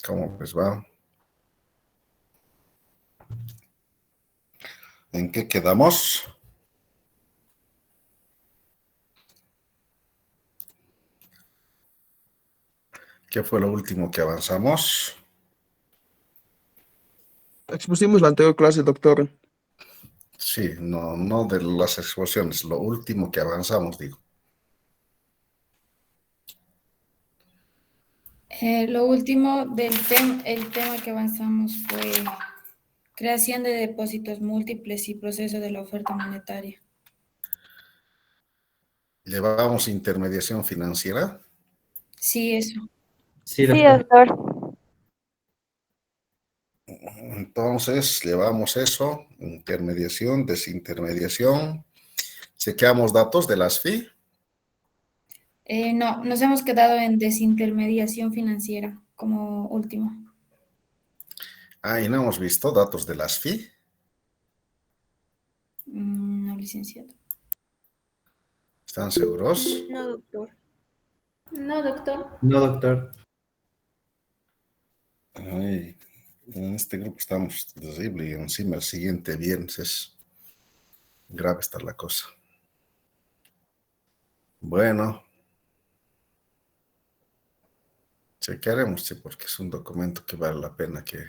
¿Cómo les va? ¿En qué quedamos? ¿Qué fue lo último que avanzamos? Expusimos la anterior clase, doctor. Sí, no de las exposiciones, lo último que avanzamos, digo. Lo último el tema que avanzamos fue creación de depósitos múltiples y proceso de la oferta monetaria. Llevamos intermediación financiera. Sí, eso. Sí, Sí, doctor. doctor. Entonces, llevamos eso, intermediación, desintermediación. Chequeamos datos de las FI. No, nos hemos quedado en desintermediación financiera como último. Y no hemos visto datos de las FI. No, licenciado. ¿Están seguros? No, doctor. No, doctor. No, doctor. Ay, en este grupo estamos terrible y encima el siguiente viernes es grave está la cosa. Bueno, chequearemos, sí, porque es un documento que vale la pena que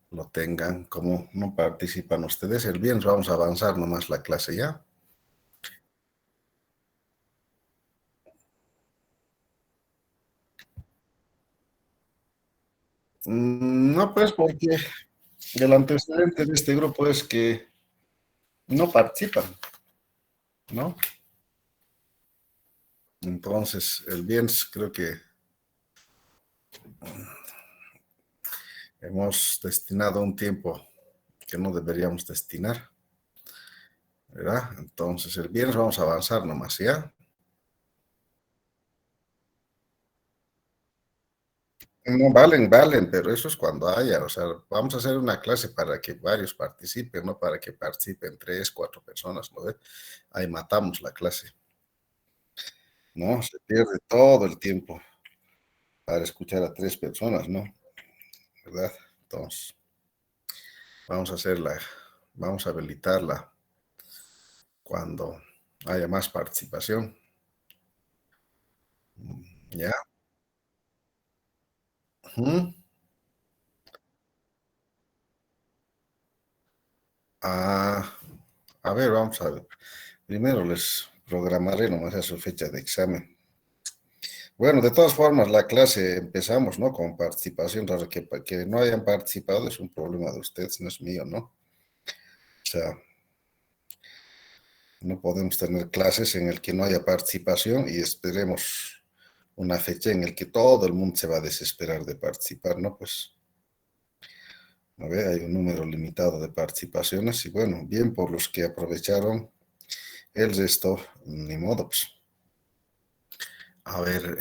lo tengan. Como no participan ustedes, el viernes vamos a avanzar nomás la clase ya. No, pues porque el antecedente de este grupo es que no participan, ¿no? Entonces, el viernes creo que hemos destinado un tiempo que no deberíamos destinar, ¿verdad? Entonces, el viernes vamos a avanzar nomás, ¿ya? No, valen, pero eso es cuando haya, o sea, vamos a hacer una clase para que varios participen, no para que participen 3, 4 personas, ¿no ve? Ahí matamos la clase, ¿no? Se pierde todo el tiempo para escuchar a 3 personas, ¿no? ¿Verdad? Entonces, vamos a hacerla, vamos a habilitarla cuando haya más participación, ¿ya? Ujú. Ah, a ver, vamos a ver. Primero les programaré nomás a su fecha de examen. Bueno, de todas formas, la clase empezamos, ¿no? Con participación, raro que no hayan participado es un problema de ustedes, no es mío, ¿no? O sea, no podemos tener clases en el que no haya participación y esperemos una fecha en el que todo el mundo se va a desesperar de participar, ¿no? Pues, a ver, hay un número limitado de participaciones y bueno, bien por los que aprovecharon el resto, ni modo, pues. A ver,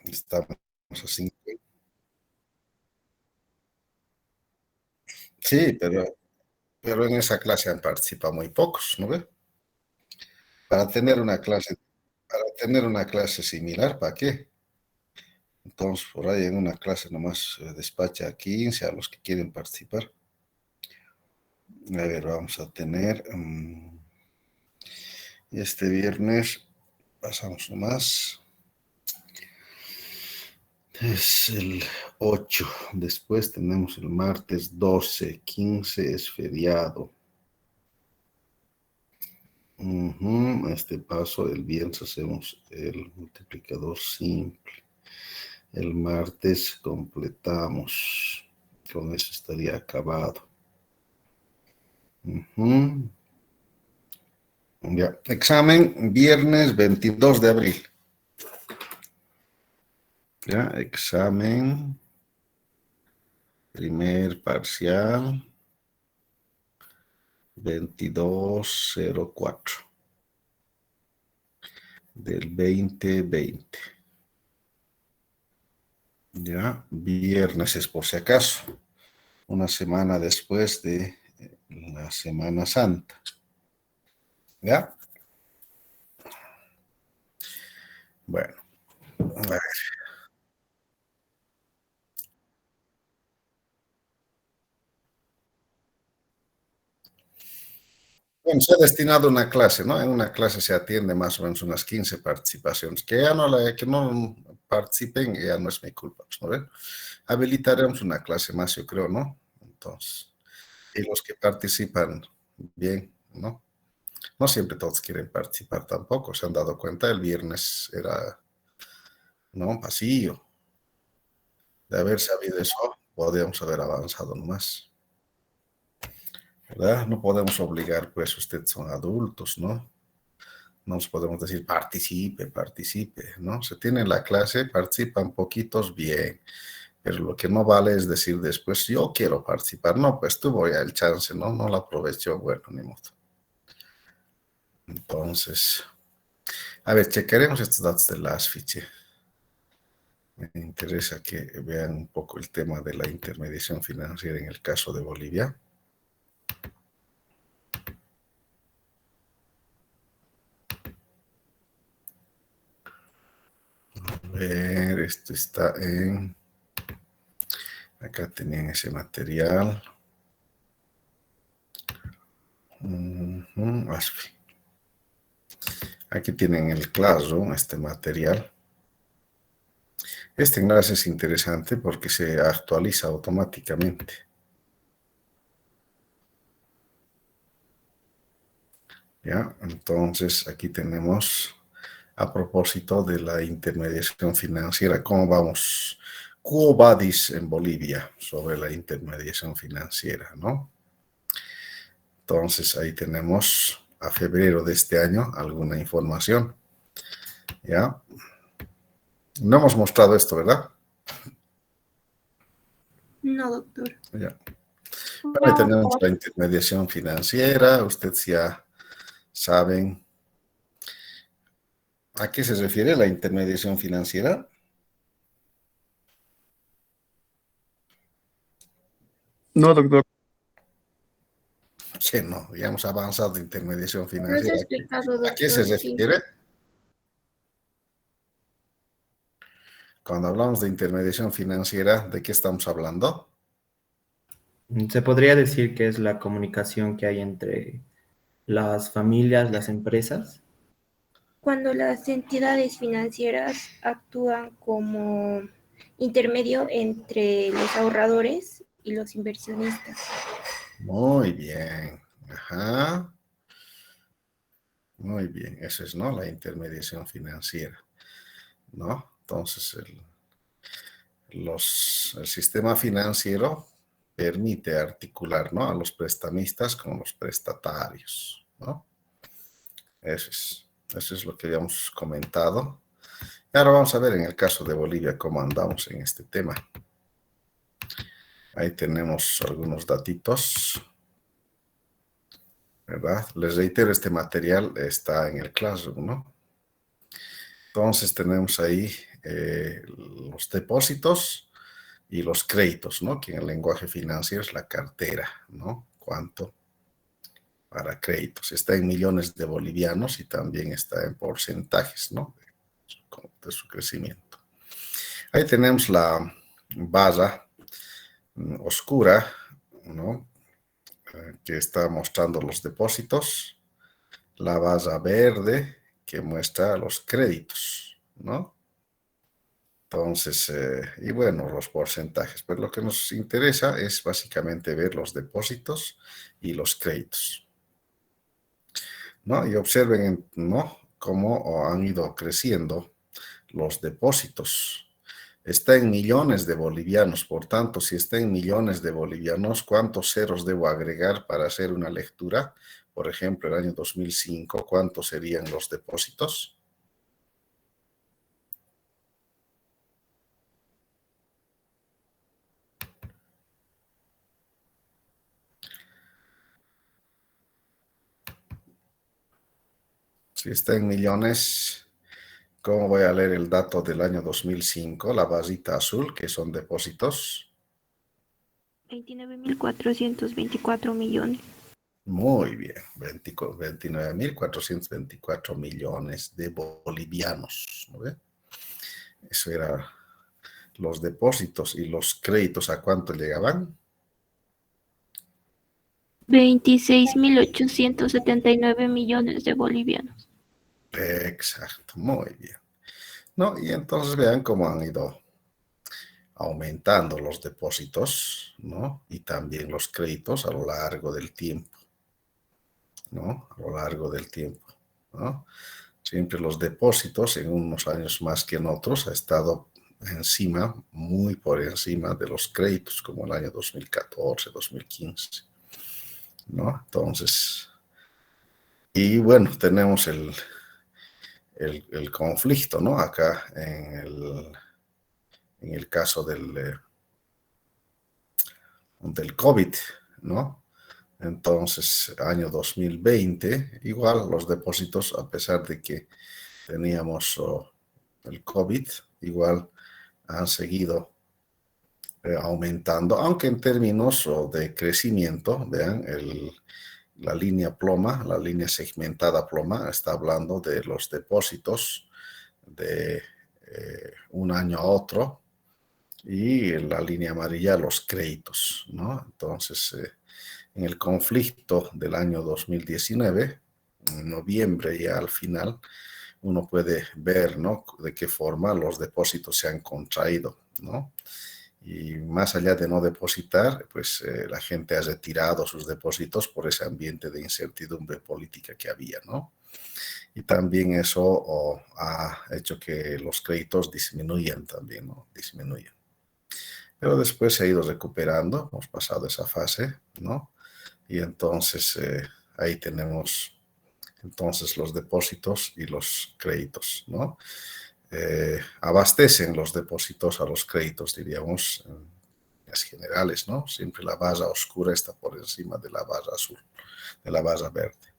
estamos así. Sí, pero en esa clase han participado muy pocos, ¿no ve? Para tener una clase, para tener una clase similar, ¿para qué? Entonces, por ahí en una clase nomás despacha a 15 a los que quieren participar. A ver, vamos a tener este viernes, pasamos nomás, es el 8. Después tenemos el martes 12, 15 es feriado. Este paso, el viernes hacemos el multiplicador simple. El martes completamos. Con eso estaría acabado. Ya. Examen viernes 22 de abril. Ya, examen. Primer parcial. 2204 del 2020. Ya, viernes es por si acaso. Una semana después de la Semana Santa. ¿Ya? Bueno, a ver. Bueno, se ha destinado una clase, ¿no? En una clase se atiende más o menos unas 15 participaciones. Que no participen ya no es mi culpa, pues, ¿no ven? Habilitaremos una clase más, yo creo, ¿no? Entonces, y los que participan, bien, ¿no? No siempre todos quieren participar tampoco, se han dado cuenta, el viernes era, ¿no? Un pasillo. De haber sabido eso, podríamos haber avanzado nomás, ¿verdad? No podemos obligar, pues ustedes son adultos, ¿no? No nos podemos decir participe, participe, ¿no? Se tiene la clase, participan poquitos, bien, pero lo que no vale es decir después, yo quiero participar, no, pues tuvo ya el chance, ¿no? No lo aprovechó, bueno, ni modo. Entonces, a ver, checaremos estos datos de la ASFICHE. Me interesa que vean un poco el tema de la intermediación financiera en el caso de Bolivia. A ver, esto está en... Acá tenían ese material. ASFI. Aquí tienen el Classroom, este material. Este enlace es interesante porque se actualiza automáticamente. ¿Ya? Entonces, aquí tenemos, a propósito de la intermediación financiera, ¿cómo vamos? Quo vadis en Bolivia sobre la intermediación financiera, ¿no? Entonces, ahí tenemos a febrero de este año alguna información, ¿ya? No hemos mostrado esto, ¿verdad? No, doctor. Ya. Bueno, ahí tenemos la intermediación financiera, ustedes ya saben a qué se refiere la intermediación financiera. No, doctor. Que no, ya hemos avanzado de intermediación No se ha financiera. explicado, ¿A qué se doctor, sí. refiere? Cuando hablamos de intermediación financiera, ¿de qué estamos hablando? Se podría decir que es la comunicación que hay entre las familias, las empresas. Cuando las entidades financieras actúan como intermedio entre los ahorradores y los inversionistas. Muy bien. Ajá. Muy bien. Eso es, ¿no? La intermediación financiera, ¿no? Entonces, el sistema financiero permite articular, ¿no? A los prestamistas con los prestatarios, ¿no? Eso es lo que habíamos comentado. Y ahora vamos a ver en el caso de Bolivia cómo andamos en este tema. Ahí tenemos algunos datitos, ¿verdad? Les reitero, este material está en el Classroom, ¿no? Entonces tenemos ahí los depósitos y los créditos, ¿no? Que en el lenguaje financiero es la cartera, ¿no? ¿Cuánto para créditos? Está en millones de bolivianos y también está en porcentajes, ¿no? De su crecimiento. Ahí tenemos la barra oscura, ¿no? Que está mostrando los depósitos, la barra verde que muestra los créditos, ¿no? Entonces, y bueno, los porcentajes. Pero lo que nos interesa es básicamente ver los depósitos y los créditos, ¿no? Y observen, ¿no? Cómo han ido creciendo los depósitos. Está en millones de bolivianos, por tanto, si está en millones de bolivianos, ¿cuántos ceros debo agregar para hacer una lectura? Por ejemplo, el año 2005, ¿cuántos serían los depósitos? Si está en millones, ¿cómo voy a leer el dato del año 2005? La barrita azul, que son depósitos. 29.424 millones. Muy bien, 29.424 millones de bolivianos, ¿no ve? Eso era los depósitos y los créditos, ¿a cuánto llegaban? 26.879 millones de bolivianos. Exacto, muy bien. ¿No? Y entonces vean cómo han ido aumentando los depósitos, ¿no? Y también los créditos a lo largo del tiempo, ¿no? A lo largo del tiempo, ¿no? Siempre los depósitos en unos años más que en otros ha estado encima, muy por encima de los créditos, como el año 2014, 2015, ¿no? Entonces, y bueno, tenemos el conflicto, ¿no? Acá en el caso del COVID, ¿no? Entonces, año 2020, igual los depósitos, a pesar de que teníamos el COVID, igual han seguido aumentando, aunque en términos de crecimiento, vean, la línea ploma, la línea segmentada ploma, está hablando de los depósitos de un año a otro, y la línea amarilla los créditos, ¿no? Entonces, en el conflicto del año 2019, en noviembre ya al final, uno puede ver, ¿no?, de qué forma los depósitos se han contraído, ¿no? Y más allá de no depositar, pues la gente ha retirado sus depósitos por ese ambiente de incertidumbre política que había, ¿no? Y también eso ha hecho que los créditos disminuyan también, ¿no? Disminuyan. Pero después se ha ido recuperando, hemos pasado esa fase, ¿no? Y entonces ahí tenemos entonces los depósitos y los créditos, ¿no? Abastecen los depósitos a los créditos, diríamos, en líneas generales, ¿no? Siempre la barra oscura está por encima de la barra azul, de la barra verde.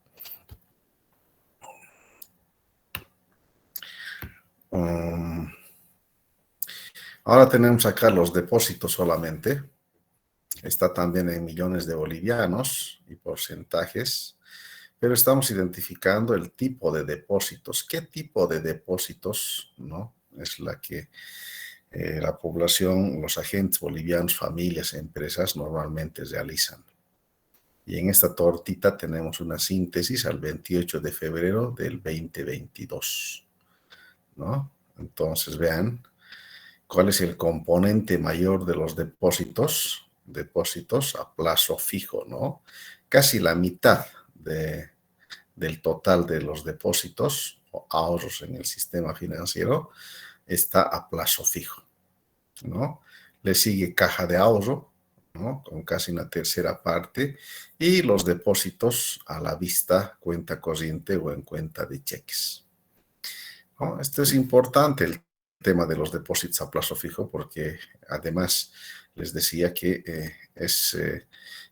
Ahora tenemos acá los depósitos solamente. Está también en millones de bolivianos y porcentajes, pero estamos identificando el tipo de depósitos. ¿Qué tipo de depósitos, no? Es la que la población, los agentes bolivianos, familias, empresas normalmente realizan. Y en esta tortita tenemos una síntesis al 28 de febrero del 2022, ¿no? Entonces vean cuál es el componente mayor de los depósitos a plazo fijo, ¿no? Casi la mitad del total de los depósitos o ahorros en el sistema financiero está a plazo fijo, ¿no? Le sigue caja de ahorro, ¿no?, con casi una tercera parte, y los depósitos a la vista, cuenta corriente o en cuenta de cheques, ¿no? Esto es importante, el tema de los depósitos a plazo fijo, porque además les decía que es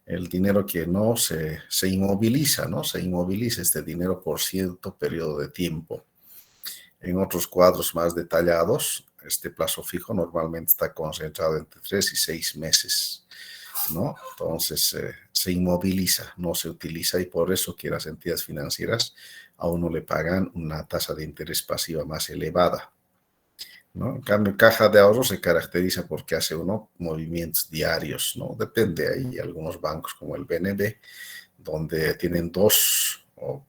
el dinero que no se inmoviliza, ¿no? Se inmoviliza este dinero por cierto periodo de tiempo. En otros cuadros más detallados, este plazo fijo normalmente está concentrado entre 3 y 6 meses, ¿no? Entonces se inmoviliza, no se utiliza, y por eso que las entidades financieras a uno le pagan una tasa de interés pasiva más elevada, ¿no? En cambio, caja de ahorro se caracteriza porque hace uno movimientos diarios, ¿no? Depende, hay algunos bancos como el BNB, donde tienen dos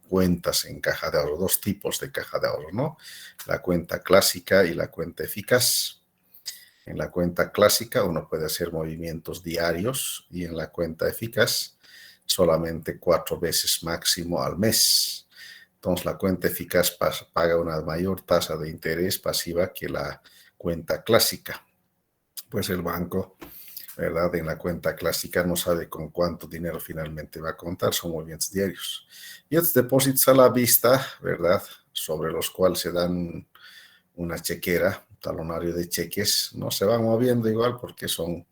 cuentas en caja de ahorro, dos tipos de caja de ahorro, ¿no? La cuenta clásica y la cuenta eficaz. En la cuenta clásica uno puede hacer movimientos diarios, y en la cuenta eficaz solamente 4 veces máximo al mes. Entonces la cuenta eficaz paga una mayor tasa de interés pasiva que la cuenta clásica. Pues el banco, ¿verdad?, en la cuenta clásica no sabe con cuánto dinero finalmente va a contar, son movimientos diarios. Y estos depósitos a la vista, ¿verdad?, sobre los cuales se dan una chequera, un talonario de cheques, no se van moviendo igual porque son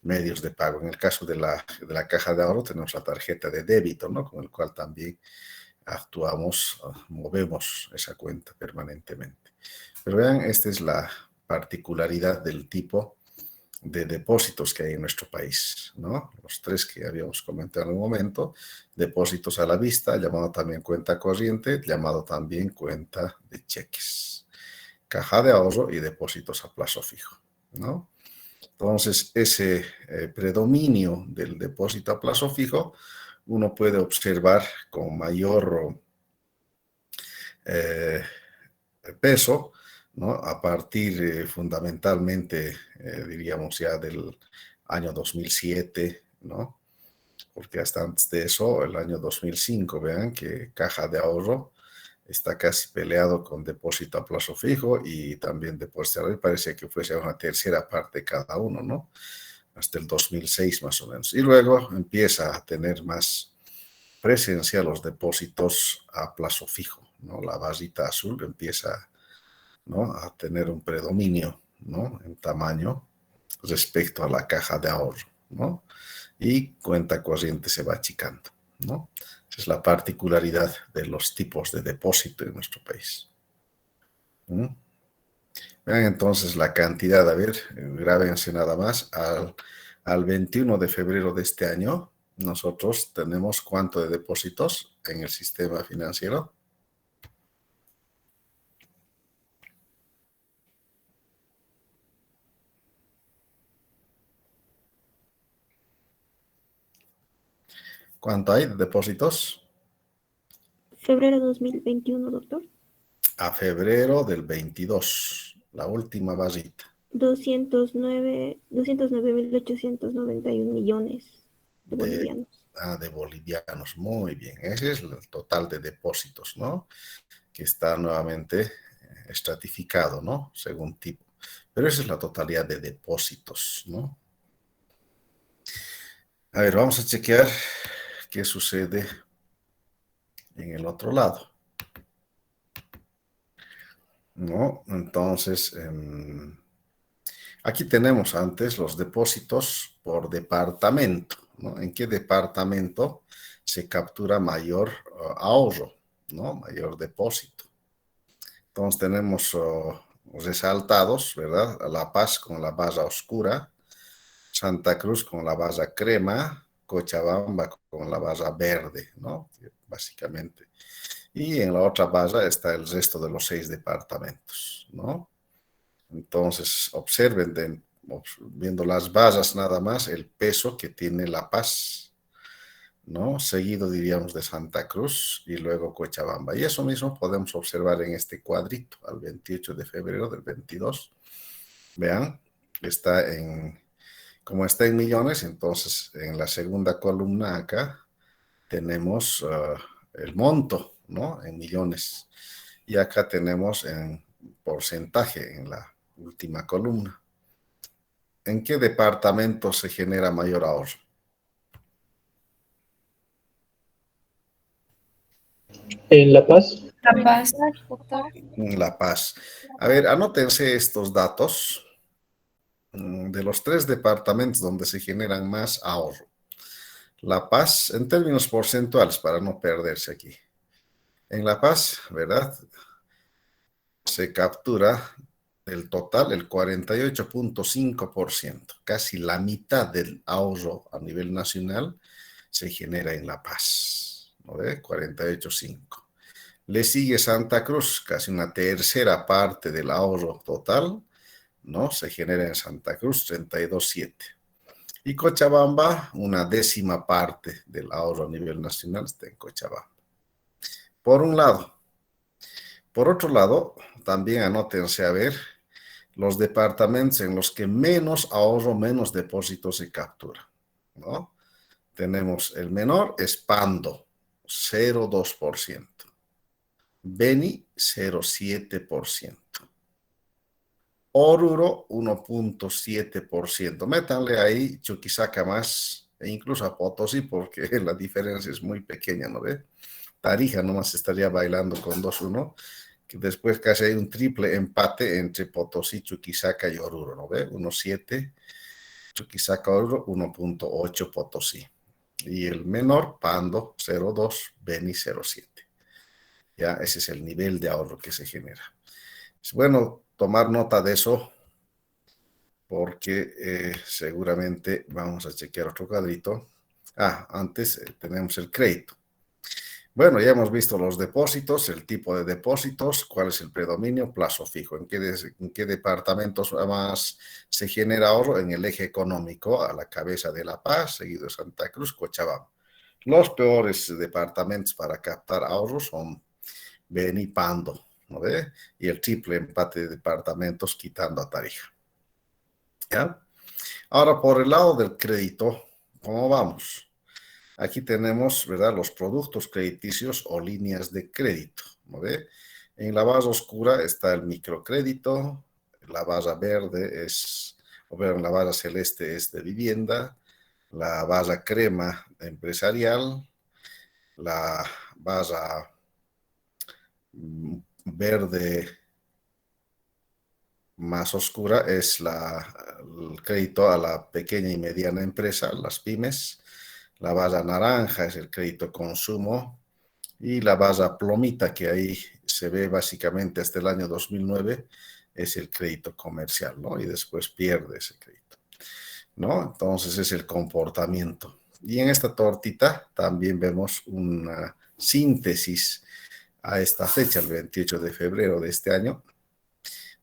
medios de pago. En el caso de la caja de ahorro tenemos la tarjeta de débito, ¿no?, con el cual también actuamos, movemos esa cuenta permanentemente. Pero vean, esta es la particularidad del tipo de depósitos que hay en nuestro país, ¿no? Los tres que habíamos comentado en un momento: depósitos a la vista, llamado también cuenta corriente, llamado también cuenta de cheques, caja de ahorro y depósitos a plazo fijo, ¿no? Entonces, ese predominio del depósito a plazo fijo uno puede observar con mayor peso, ¿no? A partir fundamentalmente, diríamos ya del año 2007, ¿no? Porque hasta antes de eso, el año 2005, vean que Caja de Ahorro está casi peleado con depósito a plazo fijo y también depósito a ahorro. Parecía que fuese una tercera parte cada uno, ¿no? Hasta el 2006 más o menos. Y luego empieza a tener más presencia los depósitos a plazo fijo, ¿no? La barrita azul empieza, ¿no? A tener un predominio, ¿no? En tamaño respecto a la caja de ahorro, ¿no? Y cuenta corriente se va achicando, ¿no? Esa es la particularidad de los tipos de depósito en nuestro país. ¿Mm? Vean entonces la cantidad, a ver, grábense nada más, al 21 de febrero de este año, nosotros tenemos ¿cuánto de depósitos en el sistema financiero? ¿Cuánto hay de depósitos? Febrero 2021, doctor. A febrero del 22, la última barrita. 209.891 millones de bolivianos. De bolivianos, muy bien. Ese es el total de depósitos, ¿no? Que está nuevamente estratificado, ¿no? Según tipo. Pero esa es la totalidad de depósitos, ¿no? A ver, vamos a chequear qué sucede en el otro lado, ¿no? Entonces, aquí tenemos antes los depósitos por departamento, ¿no? ¿En qué departamento se captura mayor ahorro, ¿no? Mayor depósito. Entonces tenemos resaltados, ¿verdad? La Paz con la barra oscura, Santa Cruz con la barra crema, Cochabamba con la barra verde, ¿no? Básicamente. Y en la otra barra está el resto de los 6 departamentos, ¿no? Entonces, observen, viendo las barras nada más, el peso que tiene La Paz, ¿no? Seguido, diríamos, de Santa Cruz y luego Cochabamba. Y eso mismo podemos observar en este cuadrito, al 28 de febrero del 22. Vean, como está en millones, entonces en la segunda columna acá tenemos el monto, ¿no? En millones. Y acá tenemos en porcentaje en la última columna. ¿En qué departamento se genera mayor ahorro? En La Paz. La Paz, doctor. En La Paz. A ver, anótense estos datos de los 3 departamentos donde se generan más ahorro. La Paz, en términos porcentuales, para no perderse aquí. En La Paz, ¿verdad? Se captura del total el 48.5%, casi la mitad del ahorro a nivel nacional se genera en La Paz, ¿no ve? 48.5. Le sigue Santa Cruz, casi una tercera parte del ahorro total, ¿no? Se genera en Santa Cruz, 32.7. Y Cochabamba, una décima parte del ahorro a nivel nacional está en Cochabamba. Por un lado. Por otro lado, también anótense a ver los departamentos en los que menos ahorro, menos depósito se captura, ¿no? Tenemos el menor, es Pando, 0,2%. Beni, 0,7%. Oruro, 1,7%. Métanle ahí Chuquisaca más, e incluso a Potosí, porque la diferencia es muy pequeña, ¿no ve? Tarija nomás estaría bailando con 2-1, que después casi hay un triple empate entre Potosí, Chuquisaca y Oruro, ¿no ve? 1,7, Chuquisaca, Oruro, 1,8 Potosí. Y el menor, Pando, 0,2, Beni, 0,7. Ya, ese es el nivel de ahorro que se genera. Es bueno tomar nota de eso, porque seguramente vamos a chequear otro cuadrito. Antes tenemos el crédito. Bueno, ya hemos visto los depósitos, el tipo de depósitos, cuál es el predominio, plazo fijo, en qué departamentos más se genera ahorro, en el eje económico, a la cabeza de La Paz, seguido de Santa Cruz, Cochabamba. Los peores departamentos para captar ahorros son Beni y Pando, ¿no ve? Y el triple empate de departamentos quitando a Tarija. ¿Ya? Ahora, por el lado del crédito, ¿cómo vamos? Aquí tenemos, ¿verdad?, los productos crediticios o líneas de crédito, ¿no ve? En la barra oscura está el microcrédito, la barra verde es, o bien la barra celeste es de vivienda, la barra crema empresarial, la barra verde más oscura es el crédito a la pequeña y mediana empresa, las pymes. La barra naranja es el crédito consumo y la barra plomita, que ahí se ve básicamente hasta el año 2009, es el crédito comercial, ¿no? Y después pierde ese crédito, ¿no? Entonces es el comportamiento. Y en esta tortita también vemos una síntesis a esta fecha, el 28 de febrero de este año,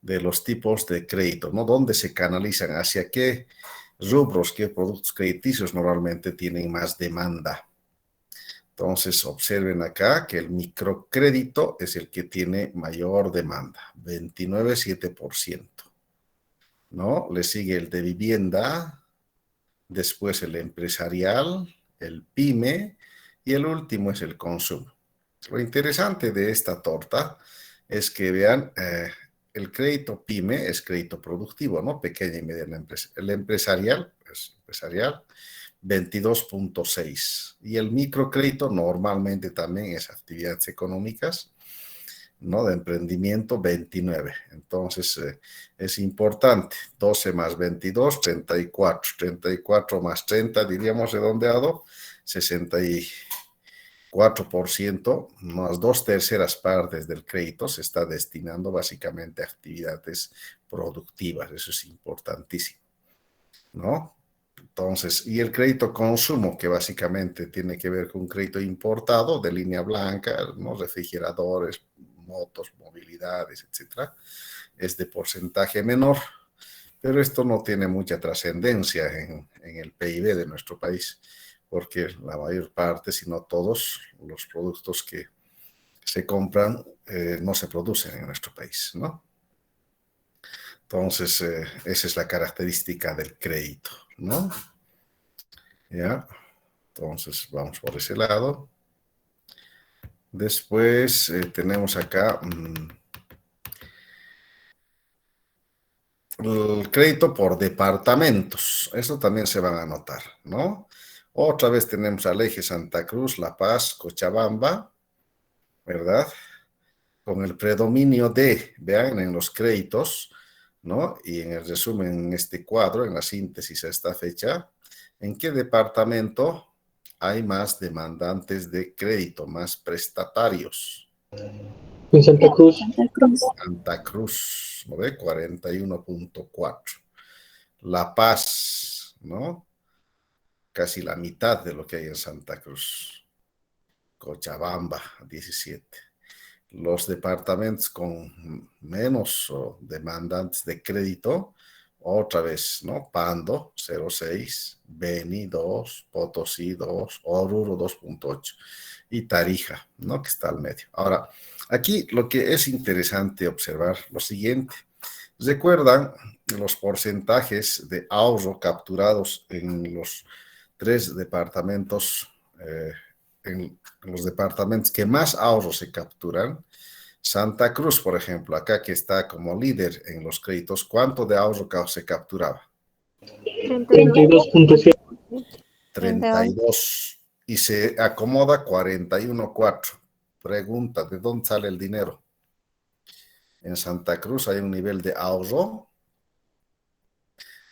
de los tipos de crédito, ¿no? ¿Dónde se canalizan? ¿Hacia qué rubros, qué productos crediticios normalmente tienen más demanda? Entonces, observen acá que el microcrédito es el que tiene mayor demanda, 29,7%, ¿no? Le sigue el de vivienda, después el empresarial, el pyme y el último es el consumo. Lo interesante de esta torta es que vean, el crédito pyme es crédito productivo, ¿no? Pequeña y mediana empresa. El empresarial es empresarial, 22,6. Y el microcrédito normalmente también es actividades económicas, ¿no? De emprendimiento, 29. Entonces, es importante. 12 más 22, 34. 34 más 30, diríamos redondeado, 64%, más 2/3 partes del crédito se está destinando básicamente a actividades productivas. Eso es importantísimo, ¿no? Entonces, y el crédito consumo, que básicamente tiene que ver con un crédito importado de línea blanca, ¿no? Refrigeradores, motos, movilidades, etcétera, es de porcentaje menor, pero esto no tiene mucha trascendencia en el PIB de nuestro país, porque la mayor parte, si no todos, los productos que se compran no se producen en nuestro país, ¿no? Entonces, esa es la característica del crédito, ¿no? ¿Ya? Entonces, vamos por ese lado. Después tenemos acá el crédito por departamentos. Eso también se van a anotar, ¿no? Otra vez tenemos al eje Santa Cruz, La Paz, Cochabamba, ¿verdad? Con el predominio de, vean, en los créditos, ¿no? Y en el resumen, en este cuadro, en la síntesis a esta fecha, ¿en qué departamento hay más demandantes de crédito, más prestatarios? En Santa Cruz. Santa Cruz. Santa Cruz, ¿no ve? 41,4. La Paz, ¿no? Casi la mitad de lo que hay en Santa Cruz. Cochabamba, 17. Los departamentos con menos demandantes de crédito, otra vez, ¿no? Pando, 0,6, Beni, 2, Potosí, 2, Oruro, 2,8 y Tarija, ¿no? Que está al medio. Ahora, aquí lo que es interesante observar lo siguiente. ¿Recuerdan los porcentajes de ahorro capturados en los 3 departamentos, en los departamentos que más ahorros se capturan? Santa Cruz, por ejemplo, acá que está como líder en los créditos, ¿cuánto de ahorro se capturaba? 32,7. 32. Y se acomoda 41,4. Pregunta, ¿de dónde sale el dinero? En Santa Cruz hay un nivel de ahorro.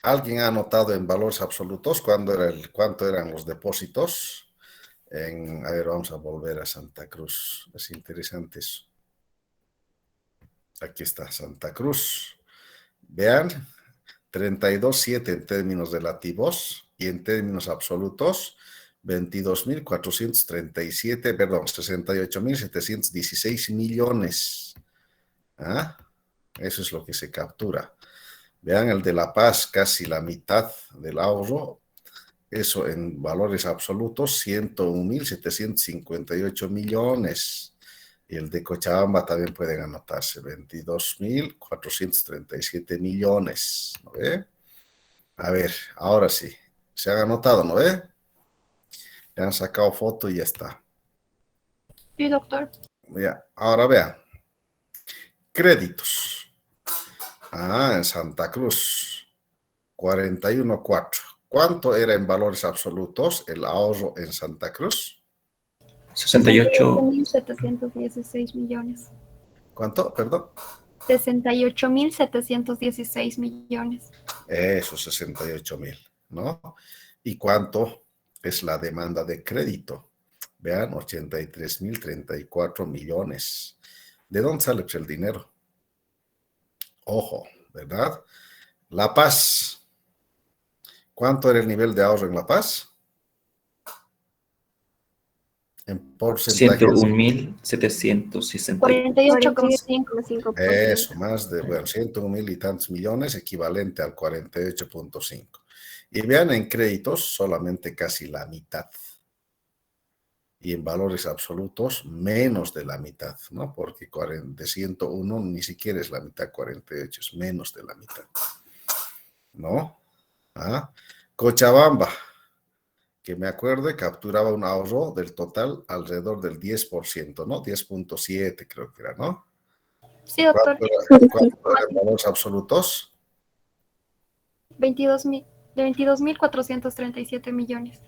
¿Alguien ha anotado en valores absolutos cuánto eran los depósitos? A ver, vamos a volver a Santa Cruz. Es interesante eso. Aquí está Santa Cruz. Vean, 32,7 en términos relativos y en términos absolutos, 22,437, perdón, 68,716 millones. ¿Ah? Eso es lo que se captura. Vean el de La Paz, casi la mitad del ahorro eso en valores absolutos, 101.758 millones. Y el de Cochabamba también pueden anotarse, 22.437 millones, ¿no ve? A ver, ahora sí, se han anotado, ¿no ve? Le han sacado foto y ya está. Sí, doctor. Ya, ahora vean, créditos. En Santa Cruz, 41.4. ¿Cuánto era en valores absolutos el ahorro en Santa Cruz? 68. 68.716 millones. ¿Cuánto? Perdón. 68.716 millones. Eso, 68.000, ¿no? ¿Y cuánto es la demanda de crédito? Vean, 83.034 millones. ¿De dónde sale pues, el dinero? Ojo, ¿verdad? La Paz. ¿Cuánto era el nivel de ahorro en La Paz? En porcentaje. 101.760. 48,5%. Eso, más de, bueno, 101.000 y tantos millones, equivalente al 48.5. Y vean, en créditos solamente casi la mitad. Y en valores absolutos, menos de la mitad, ¿no? Porque de 101 ni siquiera es la mitad, 48 es menos de la mitad, ¿no? Cochabamba, que me acuerdo, capturaba un ahorro del total alrededor del 10%, ¿no? 10.7 creo que era, ¿no? Sí, doctor. ¿Cuánto era en valores absolutos? 22.437 millones.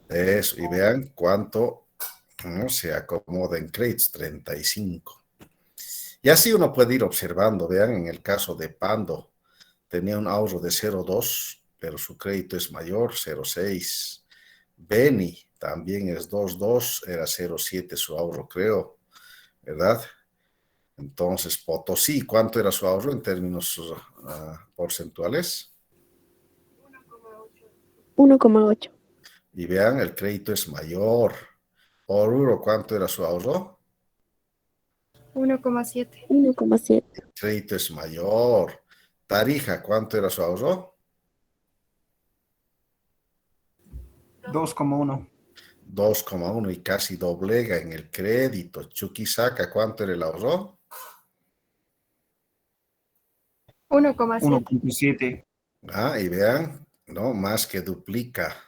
Eso, y vean cuánto se acomoda en créditos, 35. Y así uno puede ir observando, vean, en el caso de Pando, tenía un ahorro de 0,2, pero su crédito es mayor, 0,6. Beni también es 2,2, era 0,7 su ahorro, creo, ¿verdad? Entonces, Potosí, ¿cuánto era su ahorro en términos porcentuales? 1,8. Y vean, el crédito es mayor. Oruro, ¿cuánto era su ahorro? 1,7. 1,7. El crédito es mayor. Tarija, ¿cuánto era su ahorro? 2,1. 2,1 y casi doblega en el crédito. Chuquisaca, ¿cuánto era el ahorro? 1,7. 1,7. Y vean, ¿no? Más que duplica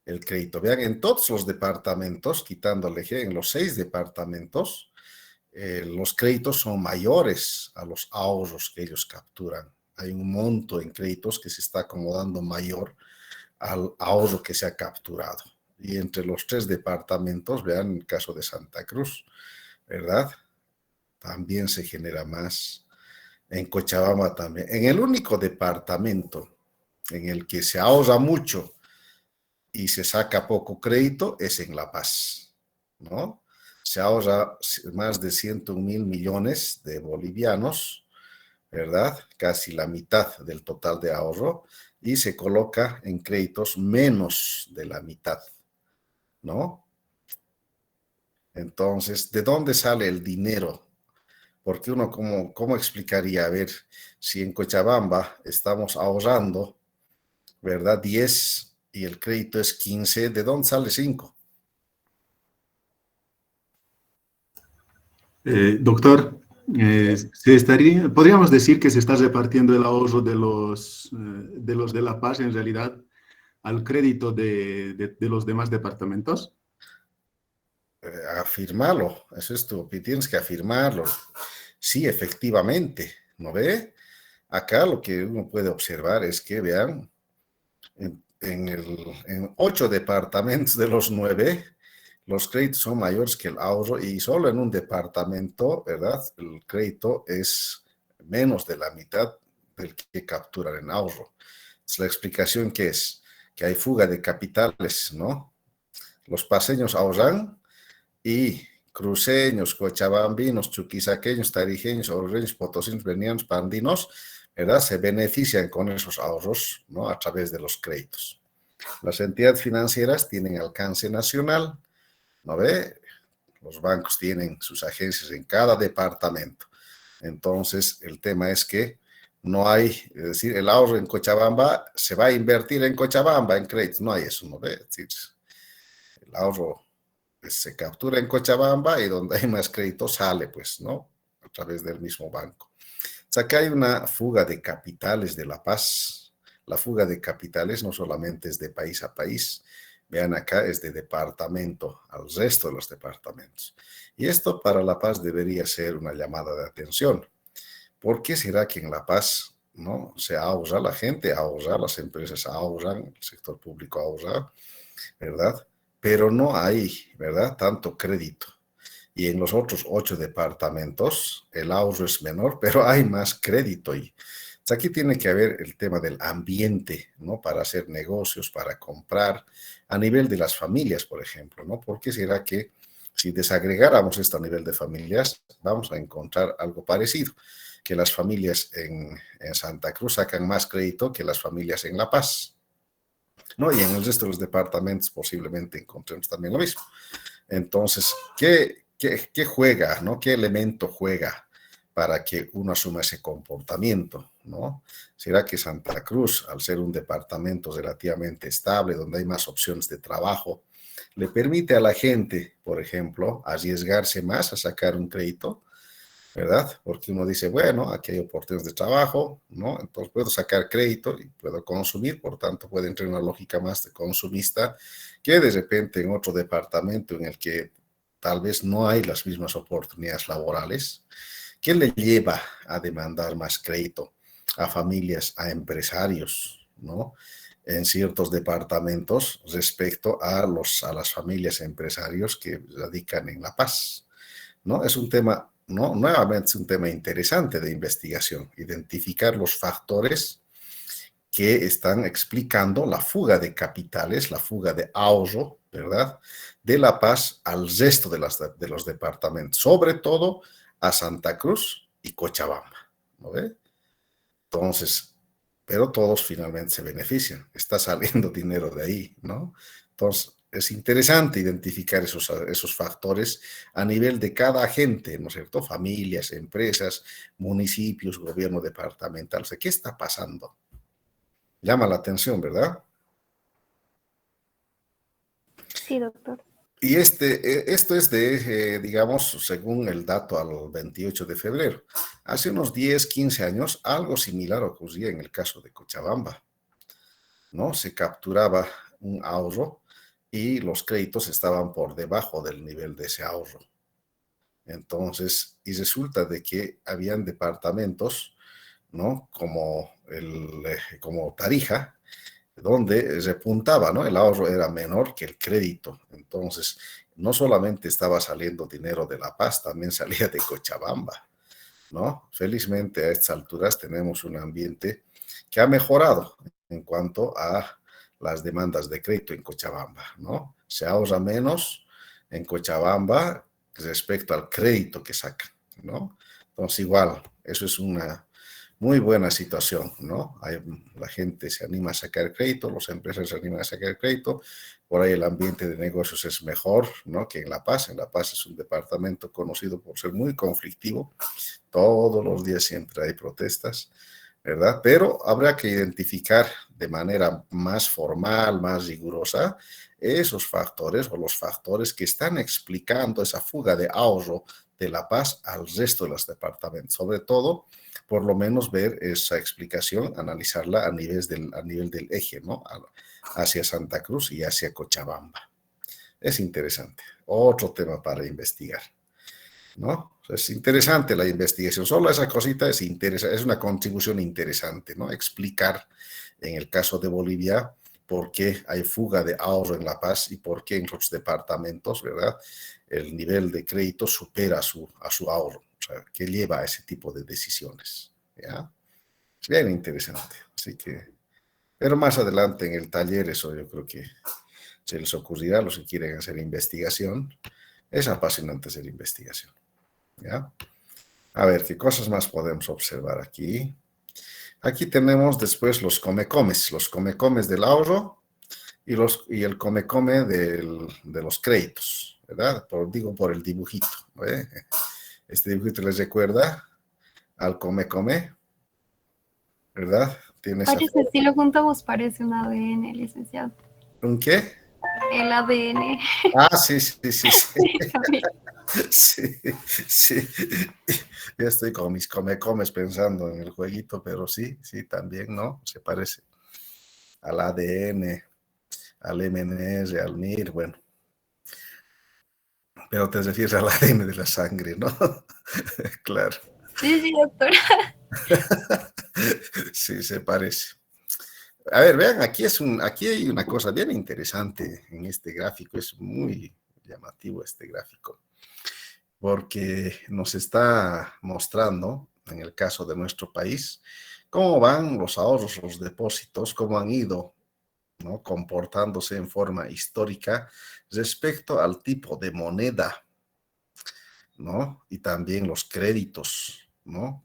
el crédito. Vean, en todos los departamentos, quitando el eje, en los 6 departamentos, los créditos son mayores a los ahorros que ellos capturan. Hay un monto en créditos que se está acomodando mayor al ahorro que se ha capturado. Y entre los 3 departamentos, vean el caso de Santa Cruz, ¿verdad? También se genera más. En Cochabamba también. En el único departamento en el que se ahorra mucho y se saca poco crédito es en La Paz, ¿no? Se ahorra más de 101.000 millones de bolivianos, ¿verdad? Casi la mitad del total de ahorro, y se coloca en créditos menos de la mitad, ¿no? Entonces, ¿de dónde sale el dinero? Porque uno, ¿cómo explicaría? A ver, si en Cochabamba estamos ahorrando, ¿verdad? 10 y el crédito es 15, ¿de dónde sale 5? Doctor, podríamos decir que se está repartiendo el ahorro de los de La Paz en realidad al crédito de los demás departamentos. Afirmarlo, eso es tienes que afirmarlo. Sí, efectivamente, ¿no ve? Acá lo que uno puede observar es que, vean, en 8 departamentos de los 9, los créditos son mayores que el ahorro y solo en un departamento, ¿verdad? El crédito es menos de la mitad del que capturan en ahorro. Es la explicación que es que hay fuga de capitales, ¿no? Los paseños ahorran y cruceños, cochabambinos, chuquisaqueños, tarijeños, orreños, potosinos, benianos, pandinos, ¿verdad? Se benefician con esos ahorros, ¿no? A través de los créditos. Las entidades financieras tienen alcance nacional, ¿no ve? Los bancos tienen sus agencias en cada departamento. Entonces, el tema es que No hay, es decir, el ahorro en Cochabamba se va a invertir en Cochabamba, en créditos, no hay eso, ¿no ve? Es decir, el ahorro se captura en Cochabamba y donde hay más crédito sale, pues, ¿no? A través del mismo banco. O sea, que hay una fuga de capitales de La Paz. La fuga de capitales no solamente es de país a país, vean acá, es de departamento al resto de los departamentos. Y esto para La Paz debería ser una llamada de atención. ¿Por qué será que en La Paz no se ahorra, la gente ahorra, las empresas ahorran, el sector público ahorra, ¿verdad? Pero no hay, ¿verdad?, tanto crédito. Y en los otros 8 departamentos el ahorro es menor, pero hay más crédito. Y aquí tiene que haber el tema del ambiente, ¿no? Para hacer negocios, para comprar, a nivel de las familias, por ejemplo, ¿no? ¿Por qué será que si desagregáramos esto a nivel de familias, vamos a encontrar algo parecido? Que las familias en Santa Cruz sacan más crédito que las familias en La Paz, ¿no? Y en el resto de los departamentos posiblemente encontremos también lo mismo. Entonces, ¿qué juega, ¿no? ¿Qué elemento juega para que uno asuma ese comportamiento, ¿no? ¿Será que Santa Cruz, al ser un departamento relativamente estable, donde hay más opciones de trabajo, le permite a la gente, por ejemplo, arriesgarse más a sacar un crédito, ¿verdad? Porque uno dice, bueno, aquí hay oportunidades de trabajo, ¿no? Entonces puedo sacar crédito y puedo consumir, por tanto puede entrar en una lógica más de consumista que de repente en otro departamento en el que tal vez no hay las mismas oportunidades laborales. ¿Qué le lleva a demandar más crédito a familias, a empresarios, ¿no? En ciertos departamentos respecto a las familias empresarios que radican en La Paz, ¿no? Es un tema, ¿no? Nuevamente es un tema interesante de investigación, identificar los factores que están explicando la fuga de capitales, la fuga de ahorro, ¿verdad?, de La Paz al resto de los departamentos, sobre todo a Santa Cruz y Cochabamba, ¿no ve? Entonces, pero todos finalmente se benefician, está saliendo dinero de ahí, ¿no? Entonces, es interesante identificar esos factores a nivel de cada agente, ¿no es cierto? Familias, empresas, municipios, gobierno departamental. O sea, ¿qué está pasando? Llama la atención, ¿verdad? Sí, doctor. Y esto es de, digamos, según el dato al 28 de febrero. Hace unos 10, 15 años, algo similar ocurría en el caso de Cochabamba, ¿no? Se capturaba un ahorro y los créditos estaban por debajo del nivel de ese ahorro. Entonces, y resulta de que habían departamentos, ¿no? Como Tarija, donde repuntaba, ¿no? El ahorro era menor que el crédito. Entonces, no solamente estaba saliendo dinero de La Paz, también salía de Cochabamba, ¿no? Felizmente a estas alturas tenemos un ambiente que ha mejorado en cuanto a las demandas de crédito en Cochabamba, ¿no? Se ahorra menos en Cochabamba respecto al crédito que sacan, ¿no? Entonces, igual, eso es una muy buena situación, ¿no? La gente se anima a sacar crédito, las empresas se animan a sacar crédito, por ahí el ambiente de negocios es mejor, ¿no?, que en La Paz. En La Paz es un departamento conocido por ser muy conflictivo, todos los días siempre hay protestas, ¿verdad? Pero habrá que identificar de manera más formal, más rigurosa, esos factores o los factores que están explicando esa fuga de ahorro de La Paz al resto de los departamentos. Sobre todo, por lo menos ver esa explicación, analizarla a nivel del eje, ¿no? Hacia Santa Cruz y hacia Cochabamba. Es interesante. Otro tema para investigar, ¿no? Es interesante la investigación. Solo esa cosita es una contribución interesante, ¿no? Explicar, en el caso de Bolivia, por qué hay fuga de ahorro en La Paz y por qué en los departamentos, ¿verdad?, el nivel de crédito supera a su ahorro. O sea, ¿qué lleva a ese tipo de decisiones? ¿Ya? Es bien interesante. Así que, pero más adelante en el taller, eso yo creo que se les ocurrirá a los que quieren hacer investigación. Es apasionante hacer investigación. ¿Ya? A ver, ¿qué cosas más podemos observar aquí? Aquí tenemos después los comecomes del ahorro y el comecome de los créditos, ¿verdad? Digo por el dibujito, ¿eh? Este dibujito les recuerda al comecome. ¿verdad? Tiene esa Parece, forma. si lo juntamos, parece un ADN, licenciado. ¿Un qué? El ADN. Ah, sí, sí, sí, sí. También. Sí, sí. Ya estoy con mis come-comes pensando en el jueguito, pero sí, sí, también, ¿no? Se parece al ADN, al MNR, al MIR, bueno. Pero te refieres al ADN de la sangre, ¿no? Claro. Sí, sí, doctor. Sí, se parece. A ver, vean, aquí hay una cosa bien interesante en este gráfico, es muy llamativo este gráfico, porque nos está mostrando, en el caso de nuestro país, cómo van los ahorros, los depósitos, cómo han ido, ¿no?, comportándose en forma histórica respecto al tipo de moneda, ¿no? Y también los créditos, ¿no?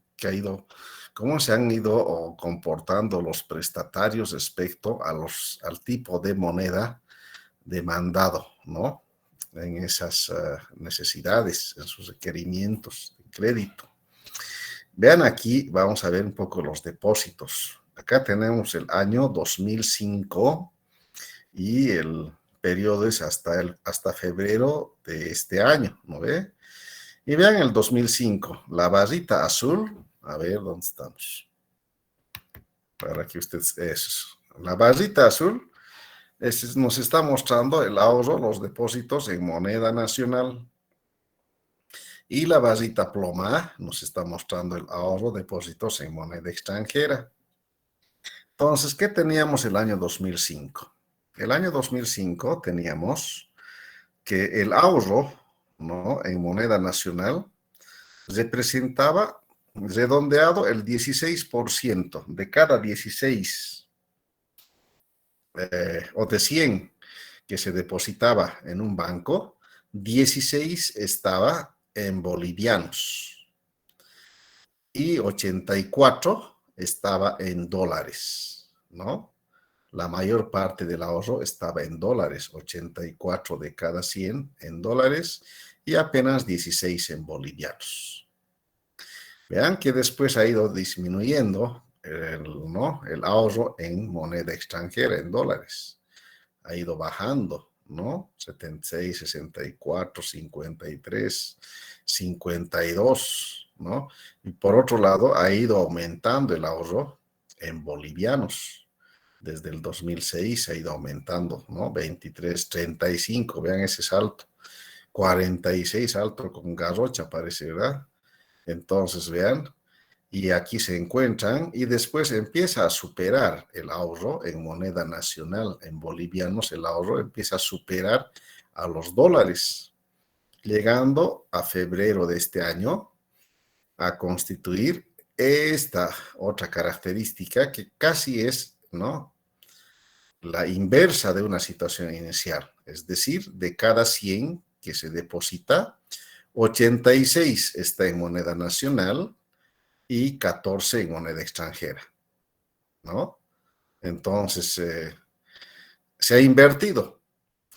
Cómo se han ido comportando los prestatarios respecto al tipo de moneda demandado, ¿no? En esas necesidades, en sus requerimientos de crédito. Vean aquí, vamos a ver un poco los depósitos. Acá tenemos el año 2005 y el periodo es hasta febrero de este año, ¿no ve? Y vean el 2005, la barrita azul, a ver dónde estamos. Para que ustedes, eso, la barrita azul nos está mostrando el ahorro, los depósitos en moneda nacional. Y la barrita ploma nos está mostrando el ahorro, depósitos en moneda extranjera. Entonces, ¿qué teníamos el año 2005? El año 2005 teníamos que el ahorro, ¿no?, en moneda nacional representaba, redondeado, el 16% de cada 16 o de 100 que se depositaba en un banco, 16 estaba en bolivianos y 84 estaba en dólares, ¿no? La mayor parte del ahorro estaba en dólares, 84 de cada 100 en dólares y apenas 16 en bolivianos. Vean que después ha ido disminuyendo el ahorro en moneda extranjera, en dólares. Ha ido bajando, ¿no? 76, 64, 53, 52, ¿no? Y por otro lado, ha ido aumentando el ahorro en bolivianos. Desde el 2006 ha ido aumentando, ¿no? 23, 35, vean ese salto. 46 alto con garrocha, parece, ¿verdad? Entonces, vean, y aquí se encuentran, y después empieza a superar el ahorro en moneda nacional, en bolivianos, el ahorro empieza a superar a los dólares, llegando a febrero de este año a constituir esta otra característica que casi es, ¿no?, la inversa de una situación inicial, es decir, de cada 100 que se deposita, 86 está en moneda nacional y 14 en moneda extranjera, ¿no? Entonces, se ha invertido.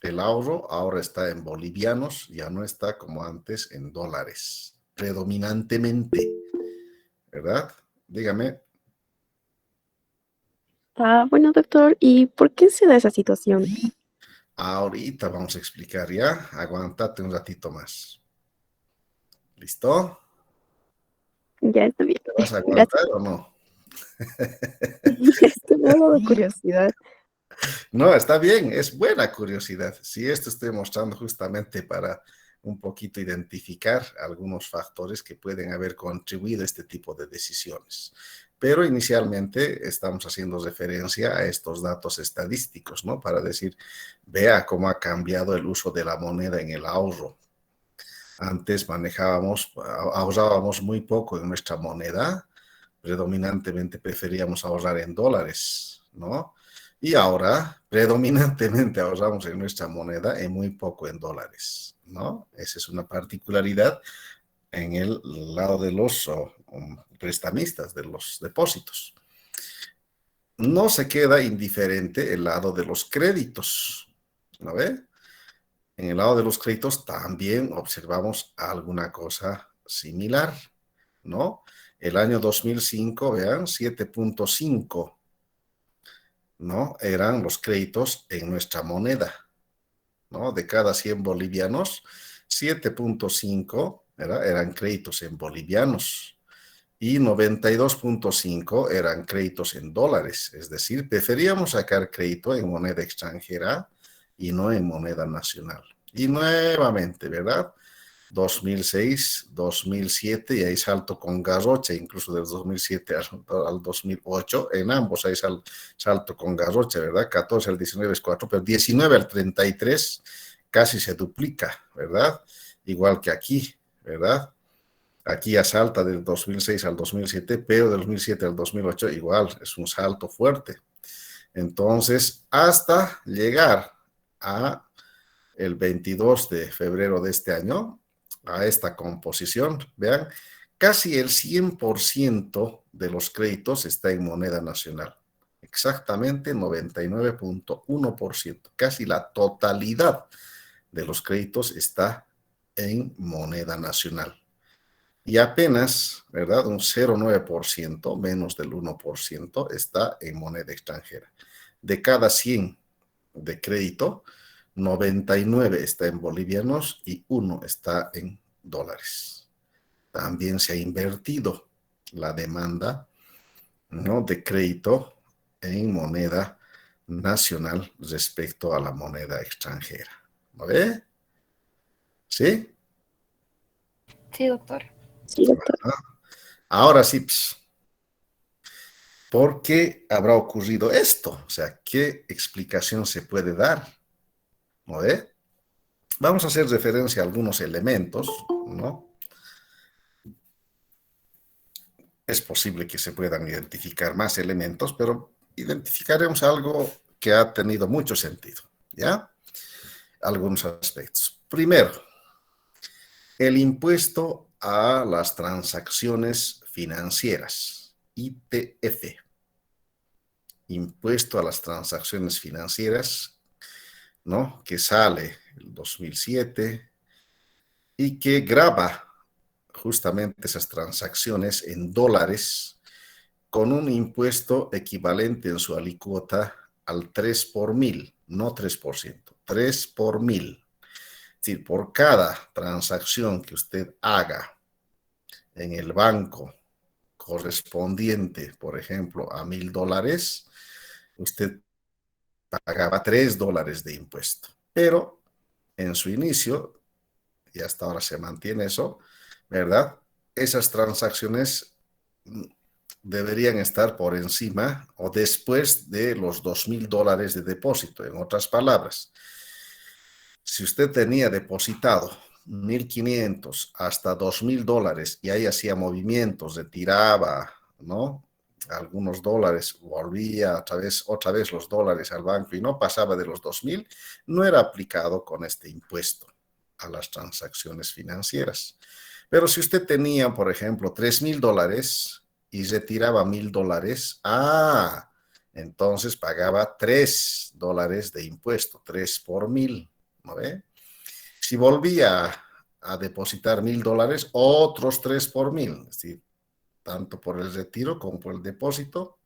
El ahorro ahora está en bolivianos, ya no está como antes en dólares, predominantemente, ¿verdad? Dígame. Bueno, doctor, ¿y por qué se da esa situación? Ahorita vamos a explicar ya. Aguántate un ratito más. ¿Listo? Ya está bien. ¿Te vas a Gracias. aguantar o no? Esto me ha dado curiosidad. No, está bien, es buena curiosidad. Si esto estoy mostrando justamente para un poquito identificar algunos factores que pueden haber contribuido a este tipo de decisiones. Pero inicialmente estamos haciendo referencia a estos datos estadísticos, ¿no? Para decir, vea cómo ha cambiado el uso de la moneda en el ahorro. Antes ahorrábamos muy poco en nuestra moneda, predominantemente preferíamos ahorrar en dólares, ¿no? Y ahora predominantemente ahorramos en nuestra moneda y muy poco en dólares, ¿no? Esa es una particularidad en el lado de los prestamistas, de los depósitos. No se queda indiferente el lado de los créditos, ¿no ve? En el lado de los créditos también observamos alguna cosa similar, ¿no? El año 2005, vean, 7.5, ¿no? Eran los créditos en nuestra moneda, ¿no? De cada 100 bolivianos, 7.5 eran créditos en bolivianos y 92.5 eran créditos en dólares. Es decir, preferíamos sacar crédito en moneda extranjera y no en moneda nacional. Y nuevamente, ¿verdad? 2006, 2007, y hay salto con garrocha, incluso del 2007 al 2008, en ambos hay salto con garrocha, ¿verdad? 14 al 19 es 4, pero 19 al 33 casi se duplica, ¿verdad? Igual que aquí, ¿verdad? Aquí ya salta del 2006 al 2007, pero del 2007 al 2008 igual, es un salto fuerte. Entonces, hasta llegar a el 22 de febrero de este año, a esta composición, vean, casi el 100% de los créditos está en moneda nacional. Exactamente 99.1%, casi la totalidad de los créditos está en moneda nacional. Y apenas, ¿verdad? Un 0,9%, menos del 1%, está en moneda extranjera. De cada 100 de crédito, 99 está en bolivianos y 1 está en dólares. También se ha invertido la demanda, ¿no?, de crédito en moneda nacional respecto a la moneda extranjera. ¿No ve? ¿Sí? Sí, doctor. Sí, doctor. Ahora sí, ¿por qué habrá ocurrido esto? O sea, ¿qué explicación se puede dar? ¿No ve? Vamos a hacer referencia a algunos elementos, ¿no? Es posible que se puedan identificar más elementos, pero identificaremos algo que ha tenido mucho sentido, ¿ya? Algunos aspectos. Primero, el impuesto a las transacciones financieras, ITF. Impuesto a las transacciones financieras, ¿no?, que sale el 2007 y que grava justamente esas transacciones en dólares con un impuesto equivalente en su alícuota al 3 por mil, no 3%, 3 por mil. Es decir, por cada transacción que usted haga en el banco correspondiente, por ejemplo, a $1,000, usted pagaba $3 de impuesto. Pero en su inicio, y hasta ahora se mantiene eso, ¿verdad? Esas transacciones deberían estar por encima o después de los $2,000 de depósito. En otras palabras, si usted tenía depositado 1,500 hasta $2,000 y ahí hacía movimientos, retiraba, ¿no?, algunos dólares, volvía otra vez los dólares al banco y no pasaba de los 2,000, no era aplicado con este impuesto a las transacciones financieras. Pero si usted tenía, por ejemplo, $3,000 y retiraba $1,000, entonces pagaba $3 de impuesto, 3 por 1,000, ¿no ve? Si volvía a depositar $1,000, otros 3 por 1,000, es decir, tanto por el retiro como por el depósito,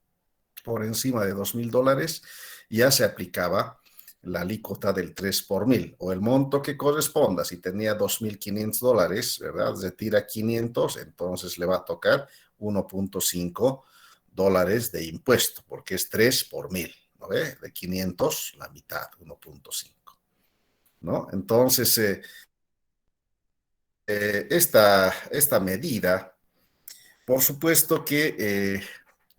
por encima de $2,000, ya se aplicaba la alícuota del 3 por 1,000, o el monto que corresponda. Si tenía $2,500, ¿verdad?, retira 500, entonces le va a tocar $1.5 de impuesto, porque es 3 por 1,000, ¿no ve? De 500, la mitad, 1.5, ¿no? Entonces, esta medida, por supuesto que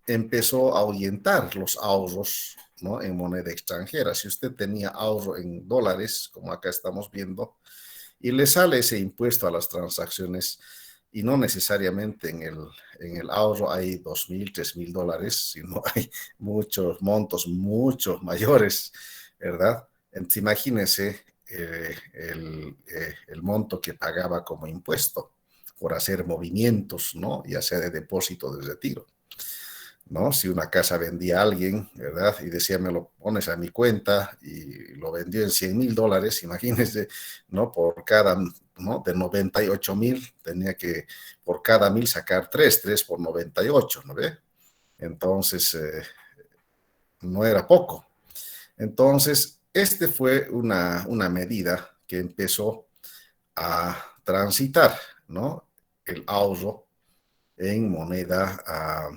empezó a ahuyentar los ahorros, ¿no?, en moneda extranjera. Si usted tenía ahorro en dólares, como acá estamos viendo, y le sale ese impuesto a las transacciones, y no necesariamente en el ahorro hay $2,000, $3,000, sino hay muchos montos, mucho mayores, ¿verdad? Entonces, imagínese el monto que pagaba como impuesto por hacer movimientos, ¿no?, ya sea de depósito o de retiro, ¿no? Si una casa vendía a alguien, ¿verdad?, y decía, me lo pones a mi cuenta, y lo vendió en $100,000, imagínense, ¿no?, por ¿no? De 98,000 tenía que por cada 1,000 sacar 3 por 98, ¿no ve? Entonces, no era poco. Entonces, este fue una medida que empezó a transitar, ¿no? El ahorro en moneda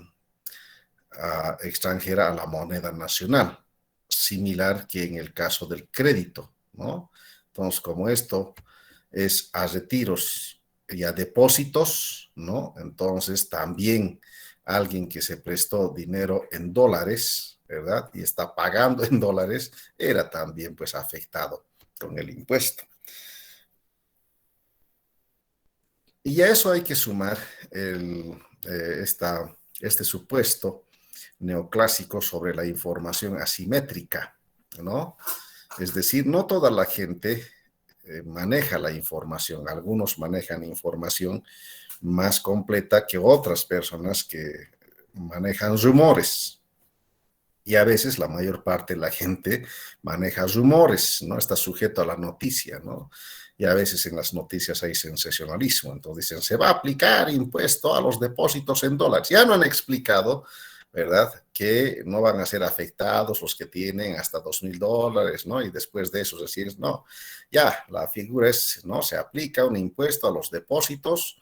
extranjera a la moneda nacional, similar que en el caso del crédito, ¿no? Entonces, como esto es a retiros y a depósitos, ¿no? Entonces, también alguien que se prestó dinero en dólares, ¿verdad? Y está pagando en dólares, era también pues afectado con el impuesto. Y a eso hay que sumar este supuesto neoclásico sobre la información asimétrica, ¿no? Es decir, no toda la gente maneja la información. Algunos manejan información más completa que otras personas que manejan rumores. Y a veces la mayor parte de la gente maneja rumores, ¿no? Está sujeto a la noticia, ¿no? Y a veces en las noticias hay sensacionalismo. Entonces dicen, se va a aplicar impuesto a los depósitos en dólares. Ya no han explicado, ¿verdad? Que no van a ser afectados los que tienen hasta $2,000, ¿no? Y después de eso recién, no. Ya, la figura es, ¿no? Se aplica un impuesto a los depósitos,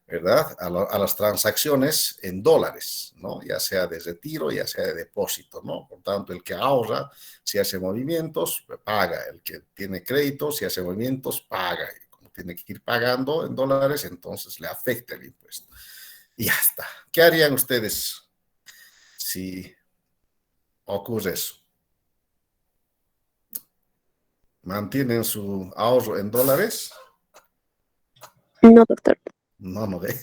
¿verdad? A las transacciones en dólares, ¿no? Ya sea de retiro, ya sea de depósito, ¿no? Por tanto, el que ahorra, si hace movimientos, paga. El que tiene crédito, si hace movimientos, paga. Y como tiene que ir pagando en dólares, entonces le afecta el impuesto. Y ya está. ¿Qué harían ustedes si ocurre eso? ¿Mantienen su ahorro en dólares? No, doctor. No, no ve.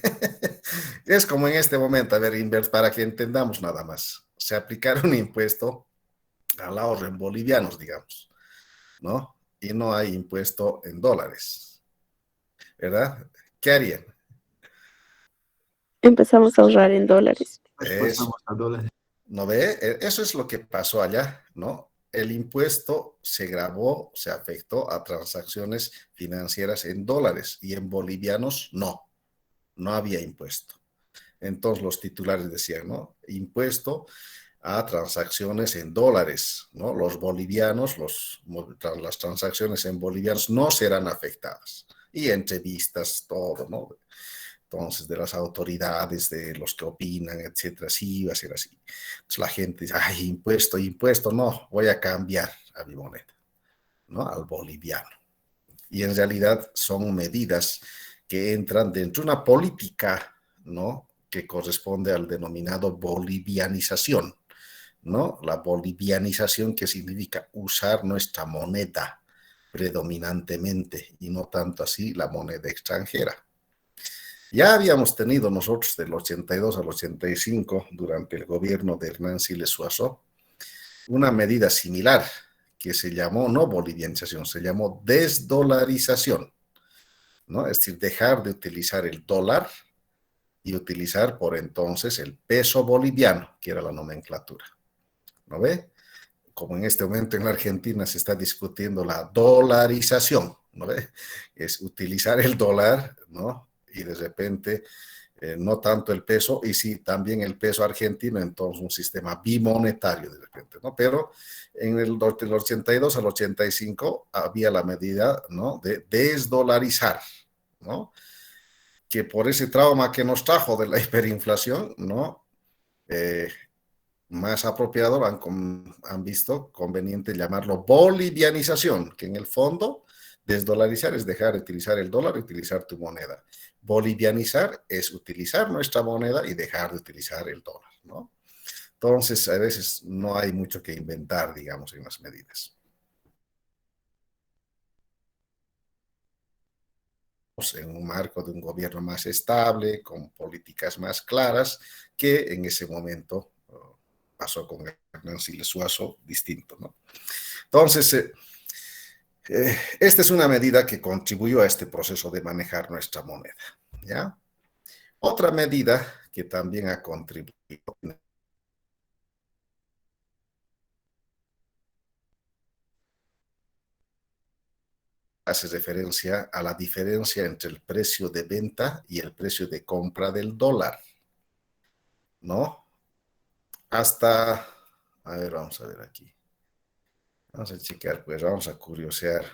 Es como en este momento, a ver, Invert, para que entendamos nada más. Se aplicará un impuesto al ahorro en bolivianos, digamos, ¿no? Y no hay impuesto en dólares, ¿verdad? ¿Qué harían? Empezamos a ahorrar en dólares. Pues Eso, pasamos a dólares. ¿no ve? Eso es lo que pasó allá, ¿no? El impuesto se gravó, se afectó a transacciones financieras en dólares y en bolivianos no había impuesto. Entonces los titulares decían, ¿no? Impuesto a transacciones en dólares, ¿no? Los bolivianos, las transacciones en bolivianos no serán afectadas. Y entrevistas, todo, ¿no? Entonces, de las autoridades, de los que opinan, etcétera, sí va a ser así. Entonces la gente dice, ay, impuesto, no, voy a cambiar a mi moneda, ¿no? Al boliviano. Y en realidad son medidas que entran dentro de una política, ¿no? Que corresponde al denominado bolivianización, ¿no? La bolivianización, que significa usar nuestra moneda predominantemente y no tanto así la moneda extranjera. Ya habíamos tenido nosotros del 82 al 85, durante el gobierno de Hernán Siles Suazo, una medida similar que se llamó no bolivianización, se llamó desdolarización, ¿no? Es decir, dejar de utilizar el dólar y utilizar por entonces el peso boliviano, que era la nomenclatura, ¿no ve? Como en este momento en la Argentina se está discutiendo la dolarización, ¿no ve? Es utilizar el dólar, ¿no? Y de repente no tanto el peso, y sí también el peso argentino, entonces un sistema bimonetario de repente, ¿no? Pero en el del 82 al 85 había la medida, ¿no? De desdolarizar, ¿no? Que por ese trauma que nos trajo de la hiperinflación, ¿no? Más apropiado han visto conveniente llamarlo bolivianización, que en el fondo desdolarizar es dejar de utilizar el dólar y utilizar tu moneda. Bolivianizar es utilizar nuestra moneda y dejar de utilizar el dólar, ¿no? Entonces, a veces no hay mucho que inventar, digamos, en las medidas. En un marco de un gobierno más estable, con políticas más claras, que en ese momento pasó con Hernán Siles Suazo, distinto, ¿no? Entonces, esta es una medida que contribuyó a este proceso de manejar nuestra moneda, ¿ya? Otra medida que también ha contribuido hace referencia a la diferencia entre el precio de venta y el precio de compra del dólar, ¿no? Hasta, a ver, vamos a ver aquí. Vamos a checar, pues vamos a curiosear.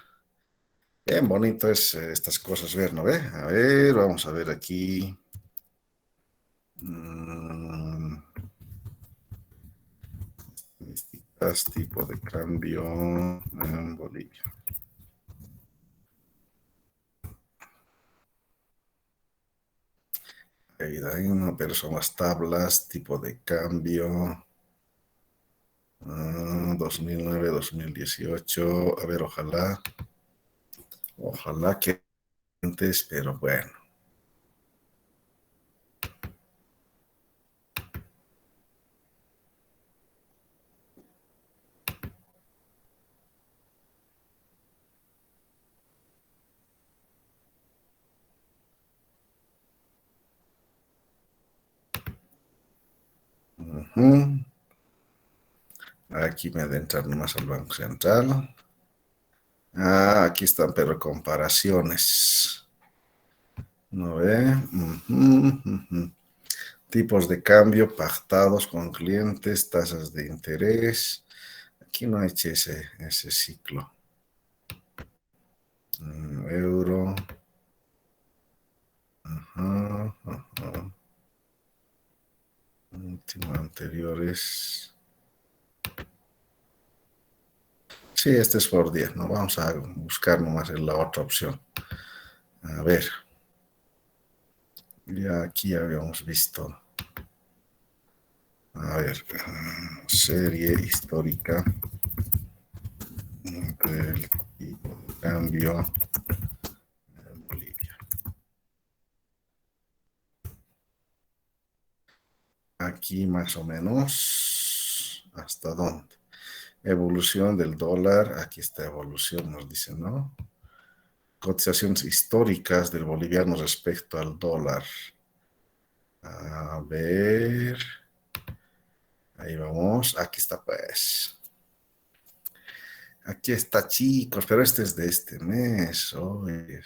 Bien bonito es estas cosas ver, ¿no ve? A ver, vamos a ver aquí. Distintos tipos de cambio en Bolivia. Ahí no, pero son las tablas, tipo de cambio. 2009, 2018. A ver, ojalá que antes, pero bueno. Aquí me adentran nomás al Banco Central. Aquí están, pero comparaciones. ¿No ve? Tipos de cambio pactados con clientes, tasas de interés. Aquí no he hecho ese ciclo. Euro. Último anteriores. Sí, este es por 10, ¿no? Vamos a buscar nomás en la otra opción. A ver. Ya aquí habíamos visto. A ver. Serie histórica del cambio en Bolivia. Aquí más o menos. ¿Hasta dónde? Evolución del dólar. Aquí está evolución, nos dicen, ¿no? Cotizaciones históricas del boliviano respecto al dólar. A ver. Ahí vamos. Aquí está, pues. Aquí está, chicos, pero este es de este mes. Oye.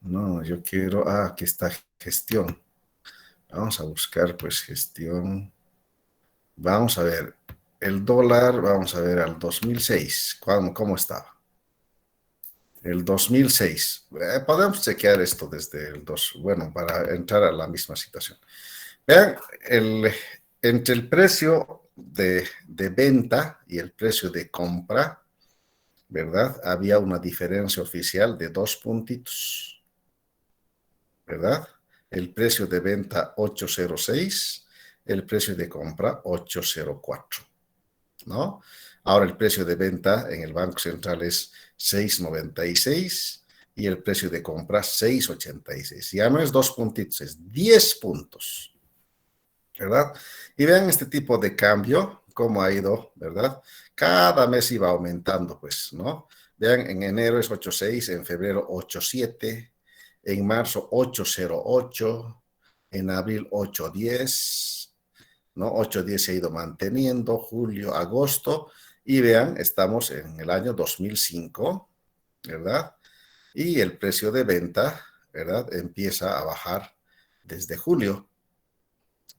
No, yo quiero... aquí está gestión. Vamos a buscar, pues, gestión. Vamos a ver. El dólar, vamos a ver al 2006. ¿Cómo estaba? El 2006. Podemos chequear esto desde el 2. Bueno, para entrar a la misma situación. Vean, entre el precio de venta y el precio de compra, ¿verdad? Había una diferencia oficial de 2 puntitos, ¿verdad? El precio de venta 806, el precio de compra 804, ¿no? Ahora el precio de venta en el Banco Central es 6.96 y el precio de compra 6.86. Ya no es 2 puntitos, es 10 puntos, ¿verdad? Y vean este tipo de cambio, cómo ha ido, ¿verdad? Cada mes iba aumentando, pues, ¿no? Vean, en enero es 8.6, en febrero 8.7, en marzo 8.08, en abril 8.10, ¿no? 8.10 se ha ido manteniendo, julio, agosto, y vean, estamos en el año 2005, ¿verdad? Y el precio de venta, ¿verdad? Empieza a bajar desde julio,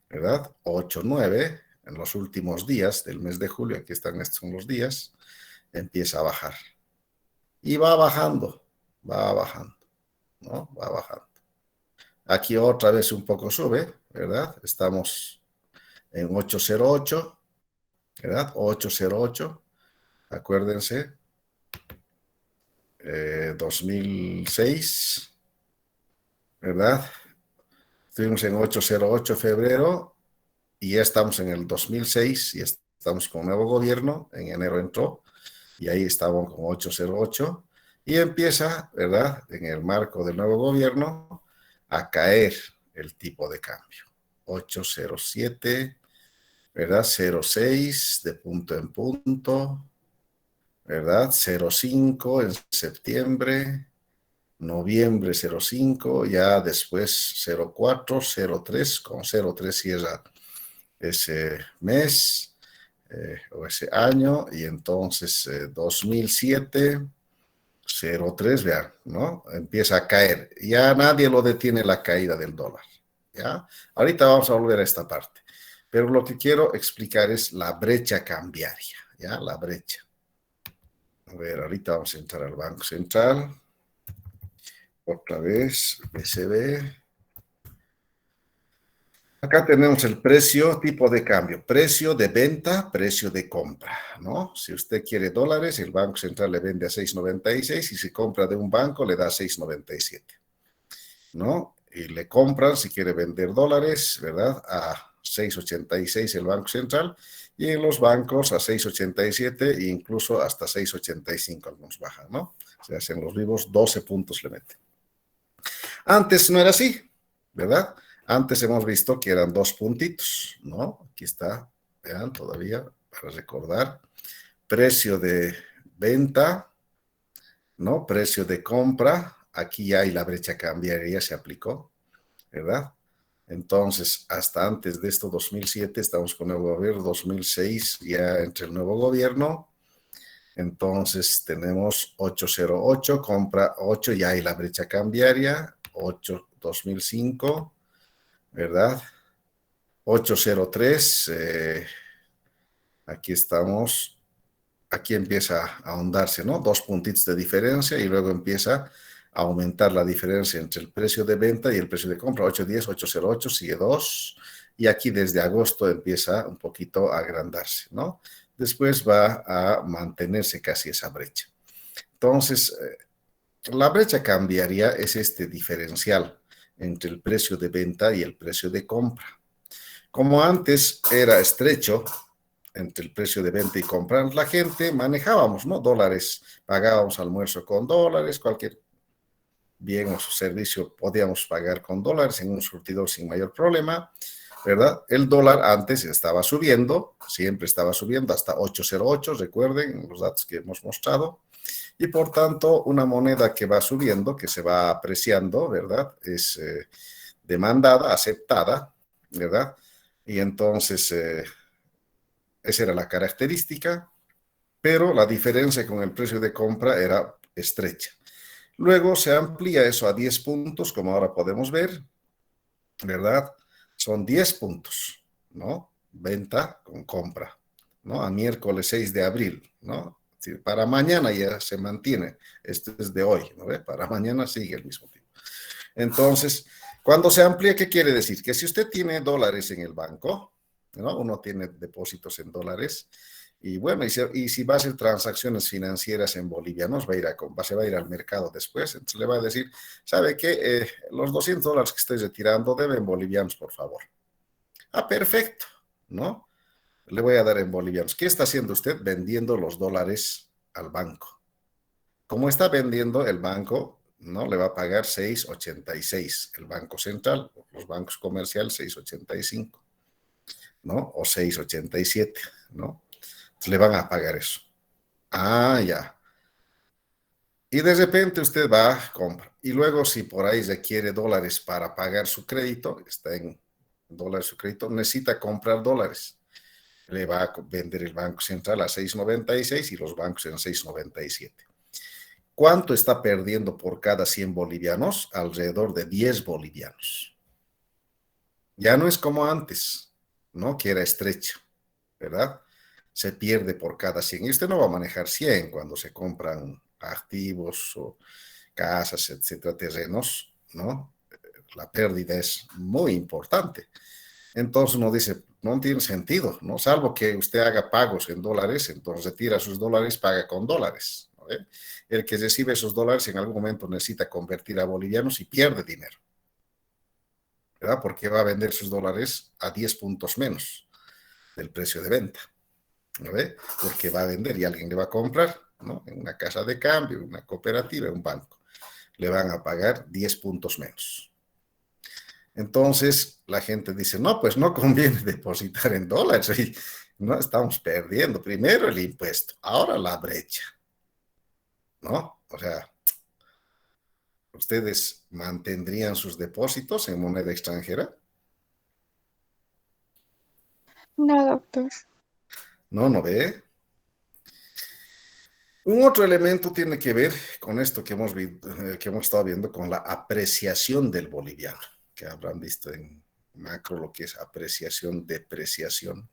¿verdad? 8.9 en los últimos días del mes de julio, aquí están, estos son los días, empieza a bajar. Y va bajando, ¿no? Va bajando. Aquí otra vez un poco sube, ¿verdad? Estamos en 8.08, ¿verdad? 8.08, acuérdense, 2006, ¿verdad? Estuvimos en 8.08 febrero y ya estamos en el 2006 y estamos con un nuevo gobierno, en enero entró y ahí estábamos con 8.08 y empieza, ¿verdad? En el marco del nuevo gobierno a caer el tipo de cambio. 8.07, ¿verdad? 0.6 de punto en punto, ¿verdad? 0.5 en septiembre, noviembre 0.5, ya después 0.4, 0.3, con 0.3 cierra ese mes o ese año, y entonces 2007, 0,3, vean, ¿no? Empieza a caer. Ya nadie lo detiene la caída del dólar, ¿ya? Ahorita vamos a volver a esta parte. Pero lo que quiero explicar es la brecha cambiaria, ¿ya? La brecha. A ver, ahorita vamos a entrar al Banco Central. Otra vez, BCB. Acá tenemos el precio, tipo de cambio, precio de venta, precio de compra, ¿no? Si usted quiere dólares, el Banco Central le vende a 6,96 y si compra de un banco le da 6,97, ¿no? Y le compran, si quiere vender dólares, ¿verdad? A 6,86 el Banco Central y en los bancos a 6,87 e incluso hasta 6,85 algunos bajan, ¿no? Se hacen los vivos, 12 puntos le meten. Antes no era así, ¿verdad? Antes hemos visto que eran 2 puntitos, ¿no? Aquí está, vean todavía, para recordar. Precio de venta, ¿no? Precio de compra. Aquí ya hay la brecha cambiaria, ya se aplicó, ¿verdad? Entonces, hasta antes de esto, 2007, estamos con el nuevo gobierno, 2006 ya entre el nuevo gobierno. Entonces, tenemos 808, compra 8, ya hay la brecha cambiaria, 8, 2005. ¿Verdad? 803, aquí estamos, aquí empieza a ahondarse, ¿no? 2 puntitos de diferencia y luego empieza a aumentar la diferencia entre el precio de venta y el precio de compra, 810, 808, sigue 2, y aquí desde agosto empieza un poquito a agrandarse, ¿no? Después va a mantenerse casi esa brecha. Entonces, la brecha cambiaria es este diferencial entre el precio de venta y el precio de compra. Como antes era estrecho entre el precio de venta y compra, la gente manejábamos, ¿no? Dólares, pagábamos almuerzo con dólares, cualquier bien o servicio podíamos pagar con dólares en un surtidor sin mayor problema, ¿verdad? El dólar antes estaba subiendo, siempre estaba subiendo hasta 808, recuerden los datos que hemos mostrado. Y por tanto, una moneda que va subiendo, que se va apreciando, ¿verdad? Es demandada, aceptada, ¿verdad? Y entonces, esa era la característica, pero la diferencia con el precio de compra era estrecha. Luego se amplía eso a 10 puntos, como ahora podemos ver, ¿verdad? Son 10 puntos, ¿no? Venta con compra, ¿no? A miércoles 6 de abril, ¿no? Para mañana ya se mantiene, esto es de hoy, ¿no ve? Para mañana sigue el mismo tipo. Entonces, cuando se amplía, ¿qué quiere decir? Que si usted tiene dólares en el banco, ¿no? Uno tiene depósitos en dólares, y bueno, y si va a hacer transacciones financieras en bolivianos, se va a ir al mercado después, entonces le va a decir, ¿sabe qué? Los $200 que estoy retirando deben bolivianos, por favor. Ah, perfecto, ¿no? Le voy a dar en bolivianos. ¿Qué está haciendo usted? Vendiendo los dólares al banco. Como está vendiendo, el banco no le va a pagar 6,86. El Banco Central, los bancos comerciales 6,85, ¿no? O 6,87, ¿no? Entonces le van a pagar eso. Ah, ya. Y de repente usted va, compra. Y luego si por ahí requiere dólares para pagar su crédito, está en dólares su crédito, necesita comprar dólares. Le va a vender el Banco Central a 6,96 y los bancos en 6,97. ¿Cuánto está perdiendo por cada 100 bolivianos? Alrededor de 10 bolivianos. Ya no es como antes, ¿no? Que era estrecho, ¿verdad? Se pierde por cada 100. Y usted no va a manejar 100 cuando se compran activos o casas, etcétera, terrenos, ¿no? La pérdida es muy importante. Entonces uno dice, no tiene sentido, ¿no? Salvo que usted haga pagos en dólares, entonces retira sus dólares, paga con dólares, ¿no? El que recibe esos dólares en algún momento necesita convertir a bolivianos y pierde dinero, ¿verdad? Porque va a vender sus dólares a 10 puntos menos del precio de venta, ¿no? Porque va a vender y alguien le va a comprar, ¿no? En una casa de cambio, en una cooperativa, en un banco. Le van a pagar 10 puntos menos. Entonces la gente dice, no, pues no conviene depositar en dólares, y no estamos perdiendo. Primero el impuesto, ahora la brecha, ¿no? O sea, ¿ustedes mantendrían sus depósitos en moneda extranjera? No, doctor. No, ¿no ve? Un otro elemento tiene que ver con esto que hemos estado viendo, con la apreciación del boliviano, que habrán visto en macro lo que es apreciación, depreciación.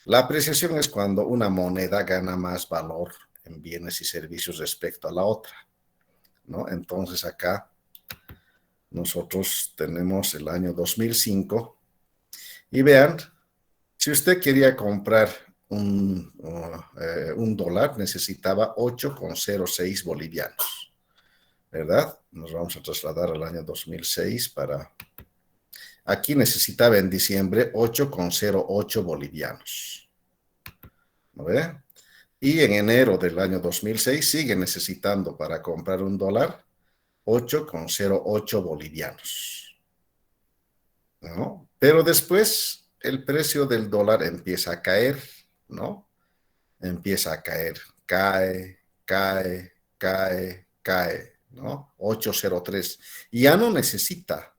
La apreciación es cuando una moneda gana más valor en bienes y servicios respecto a la otra, ¿no? Entonces acá nosotros tenemos el año 2005 y vean, si usted quería comprar un dólar, necesitaba 8,06 bolivianos, ¿verdad? Nos vamos a trasladar al año 2006 para... Aquí necesitaba en diciembre 8,08 bolivianos, ¿no ve? Y en enero del año 2006 sigue necesitando para comprar un dólar 8,08 bolivianos, ¿no? Pero después el precio del dólar empieza a caer, ¿no? Empieza a caer, cae, cae, cae, cae, ¿no? 8,03. Y ya no necesita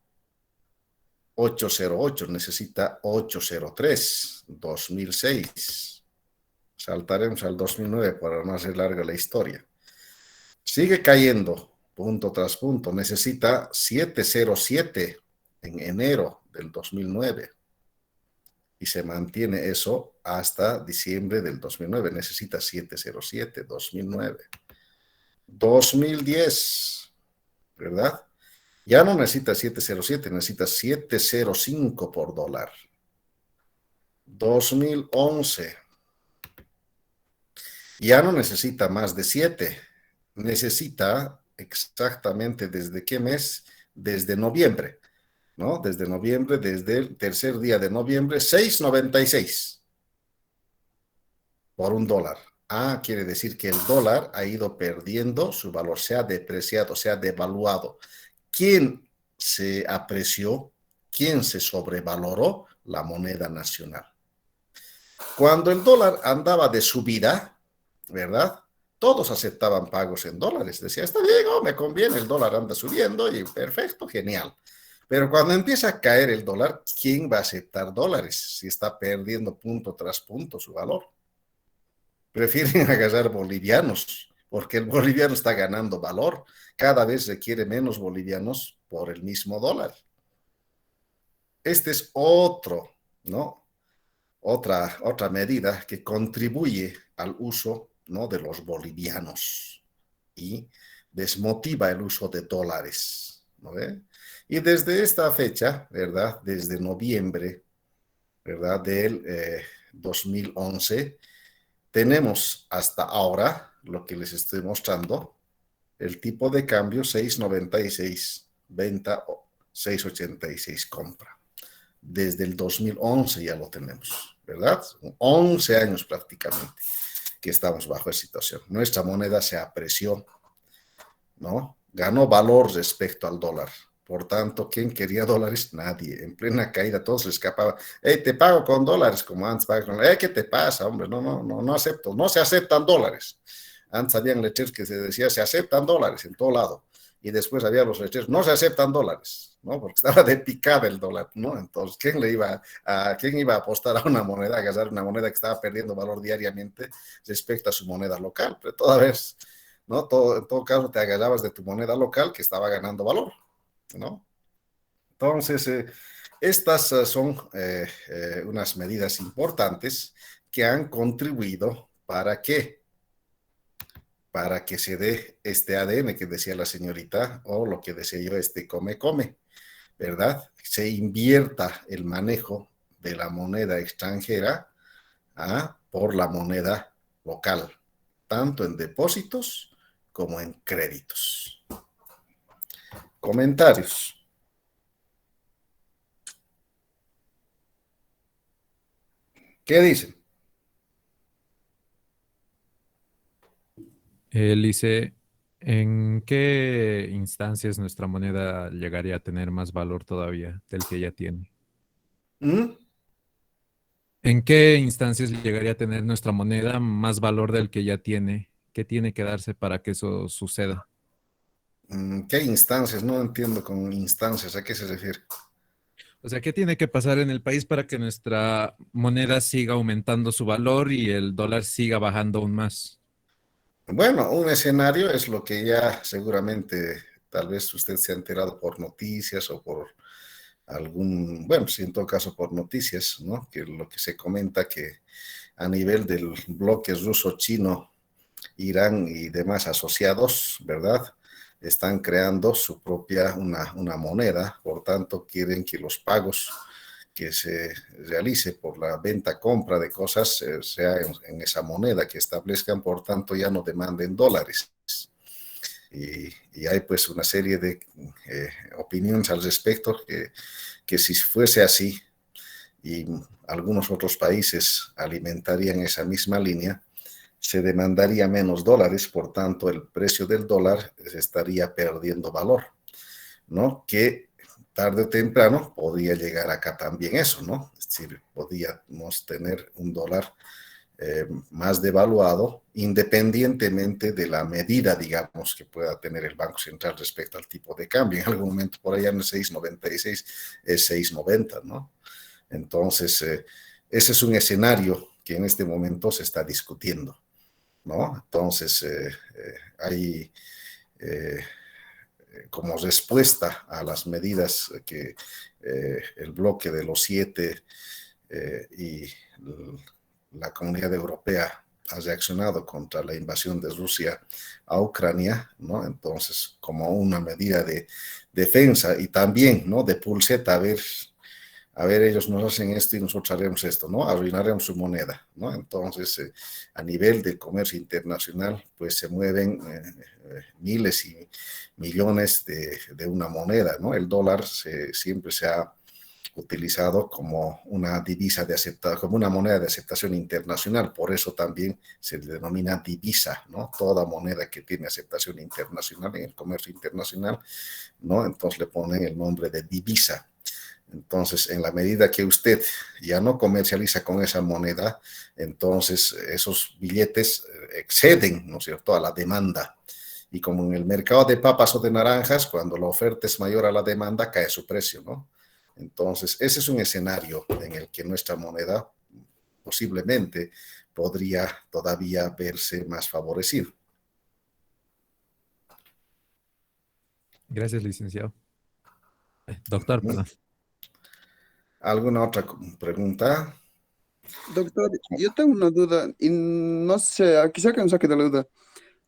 8,08, necesita 8,03, 2006. Saltaremos al 2009 para no hacer larga la historia. Sigue cayendo, punto tras punto. Necesita 7,07 en enero del 2009. Y se mantiene eso hasta diciembre del 2009. Necesita 7,07, 2009. 2010, ¿verdad? Ya no necesita 7,07, necesita 7,05 por dólar. 2011. Ya no necesita más de 7. Necesita exactamente desde qué mes, desde noviembre, ¿no? Desde noviembre, desde el tercer día de noviembre, 6,96 por un dólar. Ah, quiere decir que el dólar ha ido perdiendo su valor, se ha depreciado, se ha devaluado. ¿Quién se apreció? ¿Quién se sobrevaloró? La moneda nacional. Cuando el dólar andaba de subida, ¿verdad? Todos aceptaban pagos en dólares. Decía, está bien, oh, me conviene, el dólar anda subiendo y perfecto, genial. Pero cuando empieza a caer el dólar, ¿quién va a aceptar dólares si está perdiendo punto tras punto su valor? Prefieren agarrar bolivianos, porque el boliviano está ganando valor. Cada vez requiere menos bolivianos por el mismo dólar. Este es otro, ¿no? Otra medida que contribuye al uso, ¿no?, de los bolivianos y desmotiva el uso de dólares, ¿no ve? Y desde esta fecha, ¿verdad? Desde noviembre, ¿verdad?, del 2011, tenemos hasta ahora, lo que les estoy mostrando, el tipo de cambio 6,96, venta 6,86, compra. Desde el 2011 ya lo tenemos, ¿verdad? 11 años prácticamente que estamos bajo esa situación. Nuestra moneda se apreció, ¿no? Ganó valor respecto al dólar. Por tanto, ¿quién quería dólares? Nadie. En plena caída todos les escapaban. Hey, te pago con dólares, como antes pagaban con... ¿Qué te pasa, hombre? No acepto. No se aceptan dólares. Antes habían letreros que se decía, se aceptan dólares en todo lado. Y después había los letreros, no se aceptan dólares, ¿no? Porque estaba de picada el dólar, ¿no? Entonces, ¿quién iba a apostar a una moneda, a agarrar una moneda que estaba perdiendo valor diariamente respecto a su moneda local? Pero toda vez, ¿no? En todo caso, te agarrabas de tu moneda local que estaba ganando valor, ¿no? Entonces, estas son unas medidas importantes que han contribuido para que se dé este ADN que decía la señorita, o lo que decía yo, este come, ¿verdad? Se invierta el manejo de la moneda extranjera por la moneda local, tanto en depósitos como en créditos. Comentarios. ¿Qué dicen? Lice, ¿en qué instancias nuestra moneda llegaría a tener más valor todavía del que ya tiene? ¿Mm? ¿En qué instancias llegaría a tener nuestra moneda más valor del que ya tiene? ¿Qué tiene que darse para que eso suceda? ¿Qué instancias? No entiendo con instancias, ¿a qué se refiere? O sea, ¿qué tiene que pasar en el país para que nuestra moneda siga aumentando su valor y el dólar siga bajando aún más? Bueno, un escenario es lo que ya seguramente tal vez usted se ha enterado por noticias o por algún, bueno, sí, en todo caso por noticias, ¿no? Que lo que se comenta que a nivel del bloque ruso-chino, Irán y demás asociados, ¿verdad? Están creando su propia, una moneda, por tanto quieren que los pagos que se realice por la venta-compra de cosas sea esa moneda que establezcan, por tanto ya no demanden dólares. Y hay pues una serie de opiniones al respecto que si fuese así y algunos otros países alimentarían esa misma línea, se demandaría menos dólares, por tanto el precio del dólar estaría perdiendo valor, ¿no? Que tarde o temprano podría llegar acá también eso, ¿no? Es decir, podríamos tener un dólar más devaluado, independientemente de la medida, digamos, que pueda tener el Banco Central respecto al tipo de cambio. En algún momento por allá en el 6,96 es 6,90, ¿no? Entonces, ese es un escenario que en este momento se está discutiendo, ¿no? Entonces, hay como respuesta a las medidas que el bloque de los 7 y la Comunidad Europea ha reaccionado contra la invasión de Rusia a Ucrania, ¿no? Entonces, como una medida de defensa y también, ¿no? De pulseta, a ver, ellos nos hacen esto y nosotros haremos esto, ¿no? Arruinaremos su moneda, ¿no? Entonces, a nivel del comercio internacional, pues se mueven miles y millones de una moneda, ¿no? El dólar siempre se ha utilizado como una divisa de aceptación, como una moneda de aceptación internacional, por eso también se denomina divisa, ¿no? Toda moneda que tiene aceptación internacional en el comercio internacional, ¿no? Entonces le ponen el nombre de divisa. Entonces, en la medida que usted ya no comercializa con esa moneda, entonces esos billetes exceden, ¿no es cierto?, a la demanda. Y como en el mercado de papas o de naranjas, cuando la oferta es mayor a la demanda, cae su precio, ¿no? Entonces, ese es un escenario en el que nuestra moneda posiblemente podría todavía verse más favorecido. Gracias, licenciado. Doctor, perdón. ¿Alguna otra pregunta? Doctor, yo tengo una duda y no sé, quizá que me saque de la duda.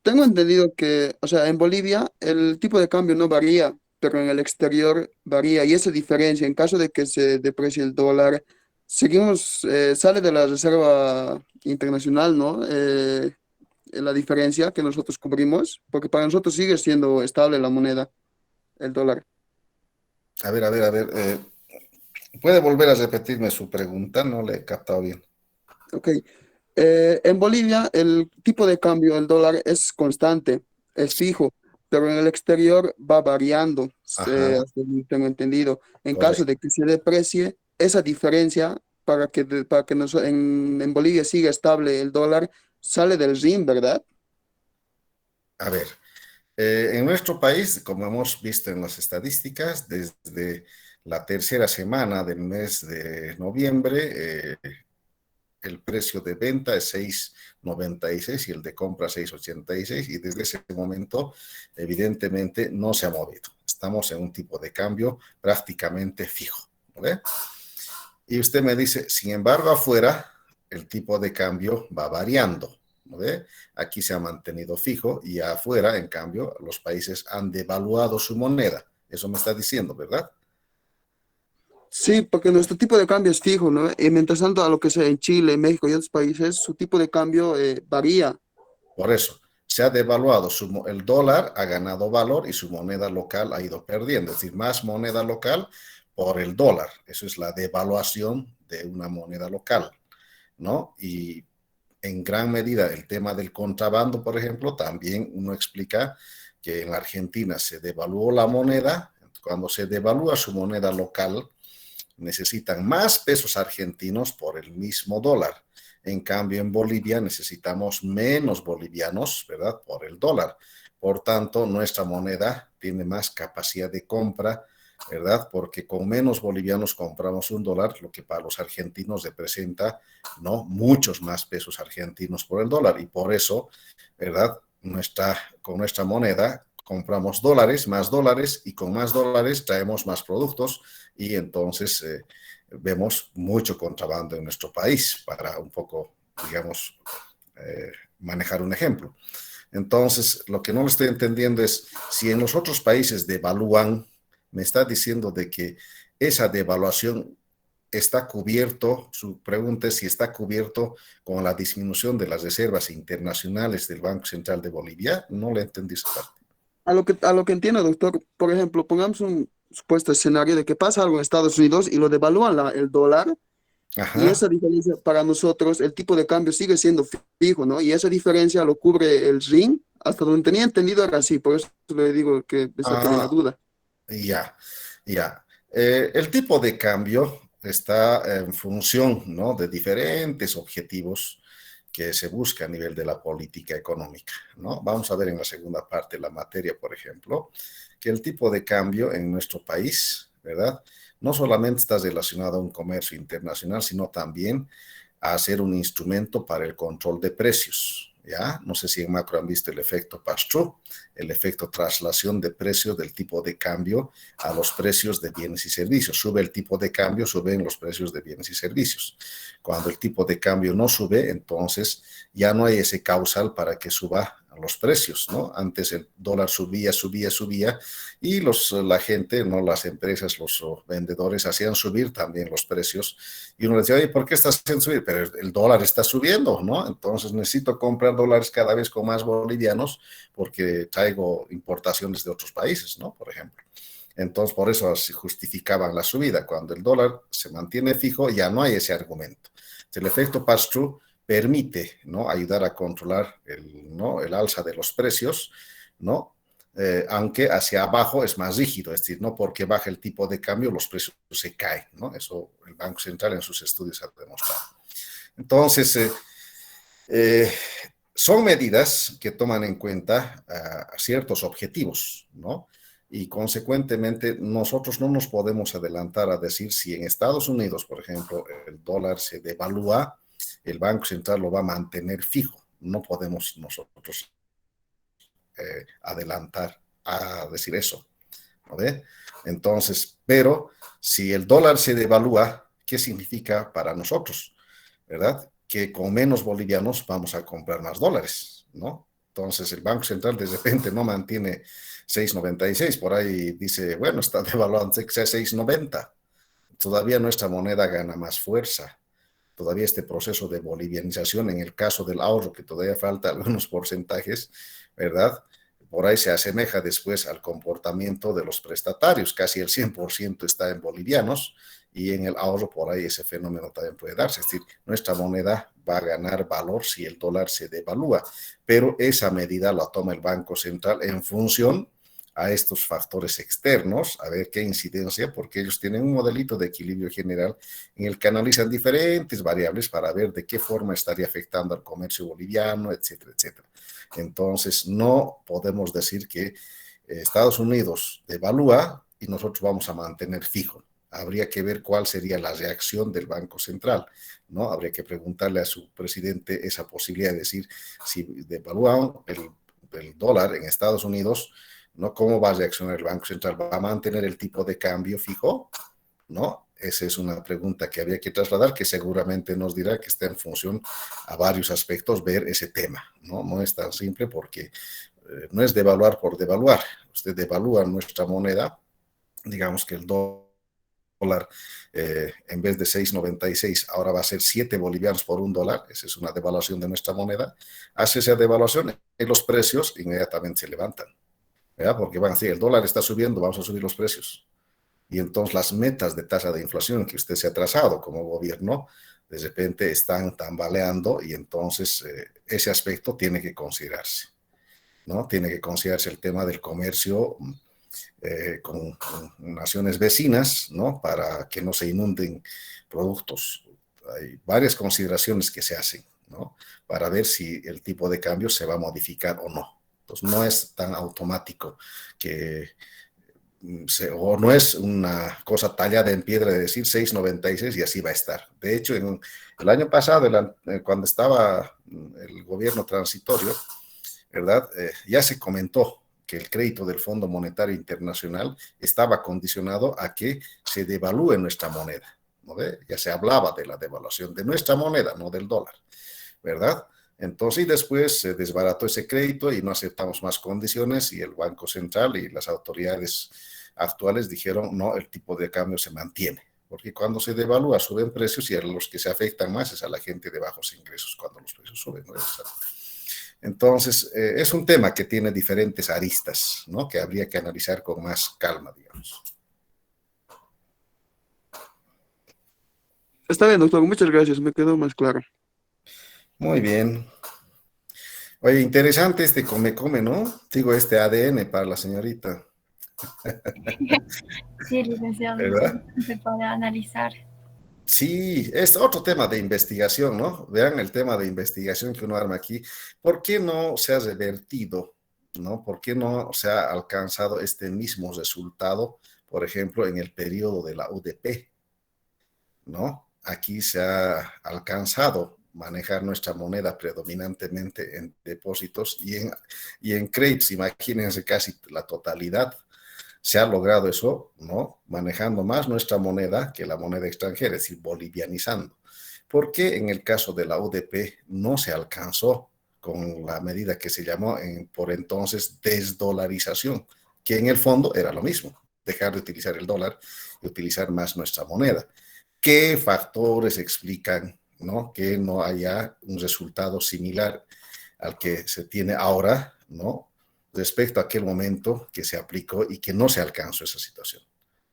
Tengo entendido que, o sea, en Bolivia el tipo de cambio no varía, pero en el exterior varía y esa diferencia, en caso de que se deprecie el dólar, seguimos, sale de la Reserva Internacional, ¿no? La diferencia que nosotros cubrimos, porque para nosotros sigue siendo estable la moneda, el dólar. A ver. ¿Puede volver a repetirme su pregunta? No le he captado bien. Ok. En Bolivia el tipo de cambio del dólar es constante, es fijo, pero en el exterior va variando, Ajá, hasta donde tengo entendido. En caso correcto. de que se deprecie, esa diferencia para que en Bolivia siga estable el dólar sale del RIM, ¿verdad? A ver, en nuestro país, como hemos visto en las estadísticas, desde la tercera semana del mes de noviembre, el precio de venta es 6,96 y el de compra 6,86 y desde ese momento evidentemente no se ha movido. Estamos en un tipo de cambio prácticamente fijo, ¿no? Y usted me dice, sin embargo, afuera el tipo de cambio va variando, ¿no ve? Aquí se ha mantenido fijo y afuera, en cambio, los países han devaluado su moneda. Eso me está diciendo, ¿verdad? Sí, porque nuestro tipo de cambio es fijo, ¿no? Y mientras tanto, a lo que sea en Chile, México y otros países, su tipo de cambio varía. Por eso, se ha devaluado, el dólar ha ganado valor y su moneda local ha ido perdiendo, es decir, más moneda local por el dólar. Eso es la devaluación de una moneda local, ¿no? Y en gran medida el tema del contrabando, por ejemplo, también uno explica que en la Argentina se devaluó la moneda. Cuando se devalúa su moneda local, necesitan más pesos argentinos por el mismo dólar. En cambio, en Bolivia necesitamos menos bolivianos, ¿verdad? Por el dólar. Por tanto, nuestra moneda tiene más capacidad de compra, ¿verdad? Porque con menos bolivianos compramos un dólar, lo que para los argentinos representa, ¿no?, muchos más pesos argentinos por el dólar. Y por eso, ¿verdad?, con nuestra moneda compramos dólares, más dólares, y con más dólares traemos más productos, y entonces vemos mucho contrabando en nuestro país, para un poco, digamos, manejar un ejemplo. Entonces, lo que no estoy entendiendo es, si en los otros países devalúan, me está diciendo de que esa devaluación está cubierto, su pregunta es si está cubierto con la disminución de las reservas internacionales del Banco Central de Bolivia. No le entendí esa parte. A lo que entiendo, doctor, por ejemplo, pongamos un supuesto escenario de que pasa algo en Estados Unidos y lo devalúan el dólar, y Ajá. esa diferencia para nosotros, el tipo de cambio sigue siendo fijo, ¿no? Y esa diferencia lo cubre el RIN. Hasta donde tenía entendido era así, por eso le digo que esa tenía la duda. Ya, ya. El tipo de cambio está en función, ¿no?, de diferentes objetivos que se busca a nivel de la política económica, ¿no? Vamos a ver en la segunda parte la materia, por ejemplo, que el tipo de cambio en nuestro país, ¿verdad?, no solamente está relacionado a un comercio internacional, sino también a ser un instrumento para el control de precios, ¿ya? No sé si en macro han visto el efecto pass-through, el efecto traslación de precios del tipo de cambio a los precios de bienes y servicios. Sube el tipo de cambio, suben los precios de bienes y servicios. Cuando el tipo de cambio no sube, entonces ya no hay ese causal para que suba los precios, ¿no? Antes el dólar subía, y la gente, ¿no?, las empresas, los vendedores hacían subir también los precios, y uno decía, oye, ¿por qué estás haciendo subir? Pero el dólar está subiendo, ¿no? Entonces necesito comprar dólares cada vez con más bolivianos porque traigo importaciones de otros países, ¿no?, por ejemplo. Entonces, por eso se justificaban la subida. Cuando el dólar se mantiene fijo, ya no hay ese argumento. El efecto pass-through permite, ¿no?, ayudar a controlar el alza de los precios, ¿no? Aunque hacia abajo es más rígido, es decir, no porque baja el tipo de cambio los precios se caen, ¿no? Eso el Banco Central en sus estudios ha demostrado. Entonces, son medidas que toman en cuenta ciertos objetivos, ¿no? Y consecuentemente nosotros no nos podemos adelantar a decir si en Estados Unidos, por ejemplo, el dólar se devalúa, el Banco Central lo va a mantener fijo. No podemos nosotros adelantar a decir eso, ¿no ve? Entonces, pero si el dólar se devalúa, ¿qué significa para nosotros? ¿Verdad? Que con menos bolivianos vamos a comprar más dólares, ¿no? Entonces el Banco Central de repente no mantiene 6.96, por ahí dice, bueno, está devaluando que sea 6.90. Todavía nuestra moneda gana más fuerza. Todavía este proceso de bolivianización, en el caso del ahorro, que todavía falta algunos porcentajes, ¿verdad?, por ahí se asemeja después al comportamiento de los prestatarios. Casi el 100% está en bolivianos, y en el ahorro por ahí ese fenómeno también puede darse. Es decir, nuestra moneda va a ganar valor si el dólar se devalúa, pero esa medida la toma el Banco Central en función a estos factores externos, a ver qué incidencia, porque ellos tienen un modelito de equilibrio general en el que analizan diferentes variables para ver de qué forma estaría afectando al comercio boliviano, etcétera, etcétera. Entonces, no podemos decir que Estados Unidos devalúa y nosotros vamos a mantener fijo. Habría que ver cuál sería la reacción del Banco Central, ¿no? Habría que preguntarle a su presidente esa posibilidad de decir, si devalúan el dólar en Estados Unidos, ¿no?, ¿cómo va a reaccionar el Banco Central? ¿Va a mantener el tipo de cambio fijo? ¿No? Esa es una pregunta que habría que trasladar, que seguramente nos dirá que está en función a varios aspectos ver ese tema, ¿no? No es tan simple porque no es devaluar por devaluar. Usted devalúa nuestra moneda, digamos que el dólar en vez de 6.96 ahora va a ser 7 bolivianos por un dólar, esa es una devaluación de nuestra moneda. Hace esa devaluación y los precios inmediatamente se levantan, ¿verdad? Porque van a decir, el dólar está subiendo, vamos a subir los precios. Y entonces las metas de tasa de inflación que usted se ha trazado como gobierno, de repente están tambaleando, y entonces ese aspecto tiene que considerarse, ¿no? Tiene que considerarse el tema del comercio con naciones vecinas, ¿no?, para que no se inunden productos. Hay varias consideraciones que se hacen, ¿no?, para ver si el tipo de cambio se va a modificar o no. Entonces no es tan automático o no es una cosa tallada en piedra de decir 6.96 y así va a estar. De hecho, el año pasado, cuando estaba el gobierno transitorio, ¿verdad? Ya se comentó que el crédito del Fondo Monetario Internacional estaba condicionado a que se devalúe nuestra moneda, ¿no ve? Ya se hablaba de la devaluación de nuestra moneda, no del dólar, ¿verdad? Entonces, y después se desbarató ese crédito y no aceptamos más condiciones y el Banco Central y las autoridades actuales dijeron, no, el tipo de cambio se mantiene, porque cuando se devalúa suben precios y a los que se afectan más es a la gente de bajos ingresos cuando los precios suben, ¿no? Entonces, es un tema que tiene diferentes aristas, ¿no? Que habría que analizar con más calma, digamos. Está bien, doctor, muchas gracias, me quedó más claro. Muy bien. Oye, interesante este come, ¿no? Digo, este ADN para la señorita. Sí, licenciado, ¿Verdad? se puede analizar. Sí, es otro tema de investigación, ¿no? Vean el tema de investigación que uno arma aquí. ¿Por qué no se ha revertido, ¿no? ¿Por qué no se ha alcanzado este mismo resultado, por ejemplo, en el periodo de la UDP, ¿no? Aquí se ha alcanzado manejar nuestra moneda predominantemente en depósitos y en créditos, imagínense casi la totalidad. Se ha logrado eso, ¿no? Manejando más nuestra moneda que la moneda extranjera, es decir, bolivianizando. ¿Por qué en el caso de la UDP no se alcanzó con la medida que se llamó por entonces desdolarización, que en el fondo era lo mismo, dejar de utilizar el dólar y utilizar más nuestra moneda? ¿Qué factores explican, ¿no? Que no haya un resultado similar al que se tiene ahora, ¿no? Respecto a aquel momento que se aplicó y que no se alcanzó esa situación,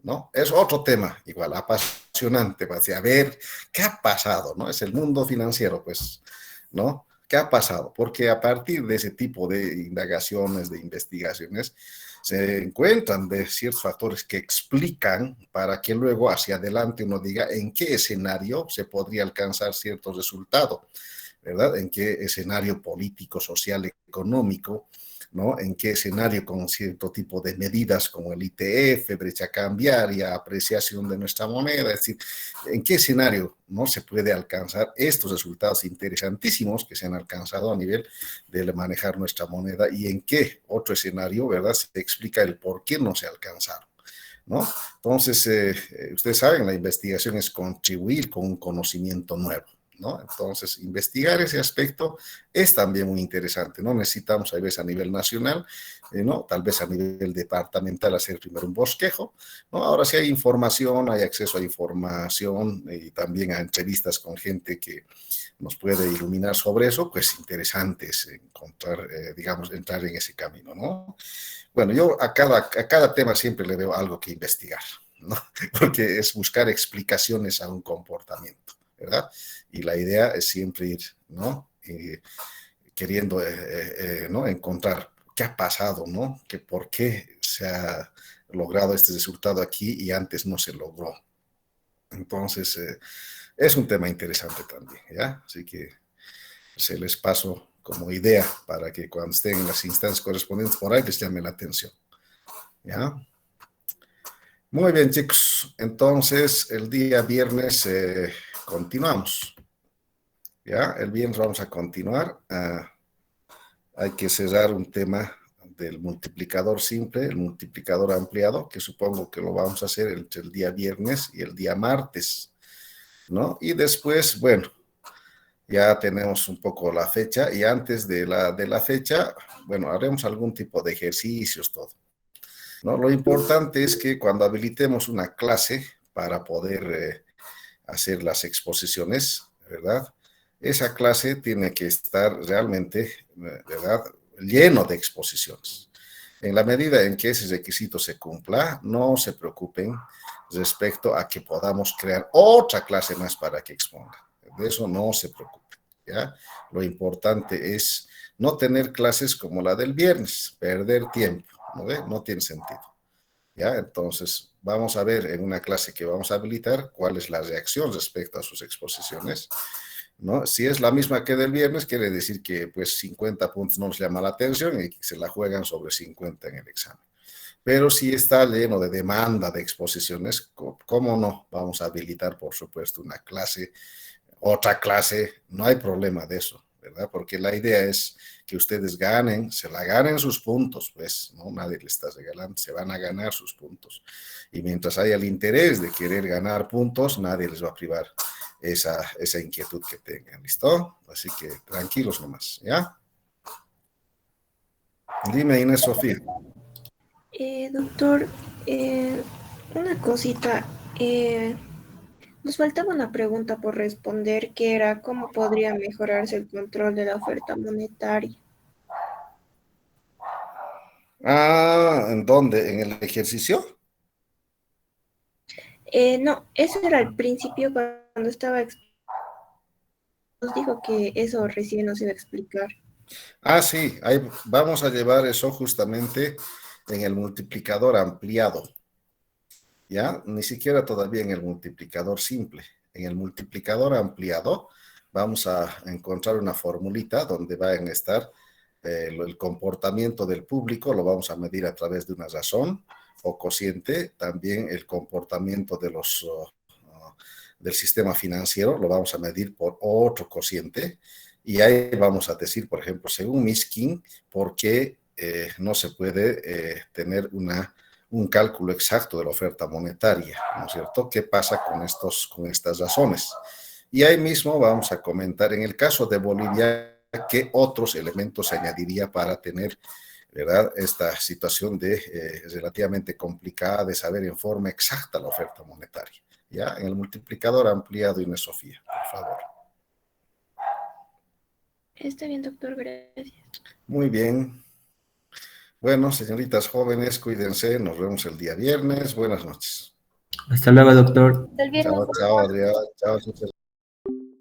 ¿no? Es otro tema igual apasionante, para decir, a ver, ¿qué ha pasado, no? Es el mundo financiero, pues, ¿no? ¿Qué ha pasado? Porque a partir de ese tipo de indagaciones, de investigaciones, se encuentran de ciertos factores que explican para que luego hacia adelante uno diga en qué escenario se podría alcanzar cierto resultado, ¿verdad? En qué escenario político, social, económico, ¿no? En qué escenario con cierto tipo de medidas como el ITF, brecha cambiaria, apreciación de nuestra moneda, es decir, en qué escenario no se puede alcanzar estos resultados interesantísimos que se han alcanzado a nivel de manejar nuestra moneda y en qué otro escenario, ¿verdad? Se explica el por qué no se alcanzaron, ¿no? Entonces, ustedes saben, la investigación es contribuir con un conocimiento nuevo, ¿no? Entonces, investigar ese aspecto es también muy interesante, ¿no? Necesitamos, a veces, a nivel nacional, ¿no? Tal vez a nivel departamental hacer primero un bosquejo, ¿no? Ahora sí hay información, hay acceso a información y también a entrevistas con gente que nos puede iluminar sobre eso, pues interesante es encontrar, digamos, entrar en ese camino, ¿no? Bueno, yo a cada tema siempre le veo algo que investigar, ¿no? Porque es buscar explicaciones a un comportamiento, ¿verdad? Y la idea es siempre ir, ¿no? Queriendo, ¿no? Encontrar qué ha pasado, ¿no? Que por qué se ha logrado este resultado aquí y antes no se logró. Entonces, es un tema interesante también, ¿ya? Así que se les paso como idea para que cuando estén en las instancias correspondientes por ahí les llame la atención, ¿ya? Muy bien, chicos. Entonces, el día viernes continuamos. ¿Ya? El viernes vamos a continuar. Hay que cerrar un tema del multiplicador simple, el multiplicador ampliado, que supongo que lo vamos a hacer entre el día viernes y el día martes, ¿no? Y después, bueno, ya tenemos un poco la fecha y antes de la fecha, bueno, haremos algún tipo de ejercicios, todo, ¿no? Lo importante es que cuando habilitemos una clase para poder hacer las exposiciones, ¿verdad? Esa clase tiene que estar realmente, ¿verdad?, lleno de exposiciones. En la medida en que ese requisito se cumpla, no se preocupen respecto a que podamos crear otra clase más para que exponga. De eso no se preocupen, ¿ya? Lo importante es no tener clases como la del viernes, perder tiempo, ¿no ve? No tiene sentido, ¿ya? Entonces, vamos a ver en una clase que vamos a habilitar cuál es la reacción respecto a sus exposiciones, ¿no? Si es la misma que del viernes, quiere decir que pues 50 puntos no les llama la atención y se la juegan sobre 50 en el examen. Pero si está lleno de demanda de exposiciones, ¿cómo no? Vamos a habilitar, por supuesto, una clase, otra clase, no hay problema de eso, ¿verdad? Porque la idea es que ustedes ganen, se la ganen sus puntos, pues, ¿no? Nadie le está regalando, se van a ganar sus puntos. Y mientras haya el interés de querer ganar puntos, nadie les va a privar esa inquietud que tengan, ¿listo? Así que tranquilos nomás, ¿ya? Dime, Inés Sofía. Doctor, una cosita. Nos faltaba una pregunta por responder, que era cómo podría mejorarse el control de la oferta monetaria. ¿En dónde? ¿En el ejercicio? No, eso era al principio cuando estaba. Nos dijo que eso recién nos iba a explicar. Sí, ahí vamos a llevar eso justamente en el multiplicador ampliado. ¿Ya? Ni siquiera todavía en el multiplicador simple. En el multiplicador ampliado vamos a encontrar una formulita donde van a estar el comportamiento del público, lo vamos a medir a través de una razón o cociente, también el comportamiento de del sistema financiero, lo vamos a medir por otro cociente, y ahí vamos a decir, por ejemplo, según Miskin, por qué no se puede tener un cálculo exacto de la oferta monetaria, ¿no es cierto? ¿Qué pasa con estas razones? Y ahí mismo vamos a comentar, en el caso de Bolivia, qué otros elementos se añadiría para tener, ¿verdad?, esta situación relativamente complicada de saber en forma exacta la oferta monetaria. ¿Ya? En el multiplicador ampliado, Inés Sofía, por favor. Está bien, doctor, gracias. Muy bien. Bueno, señoritas jóvenes, cuídense, nos vemos el día viernes. Buenas noches. Hasta luego, doctor. Del viernes. Chao, chao, Adrián. Chao,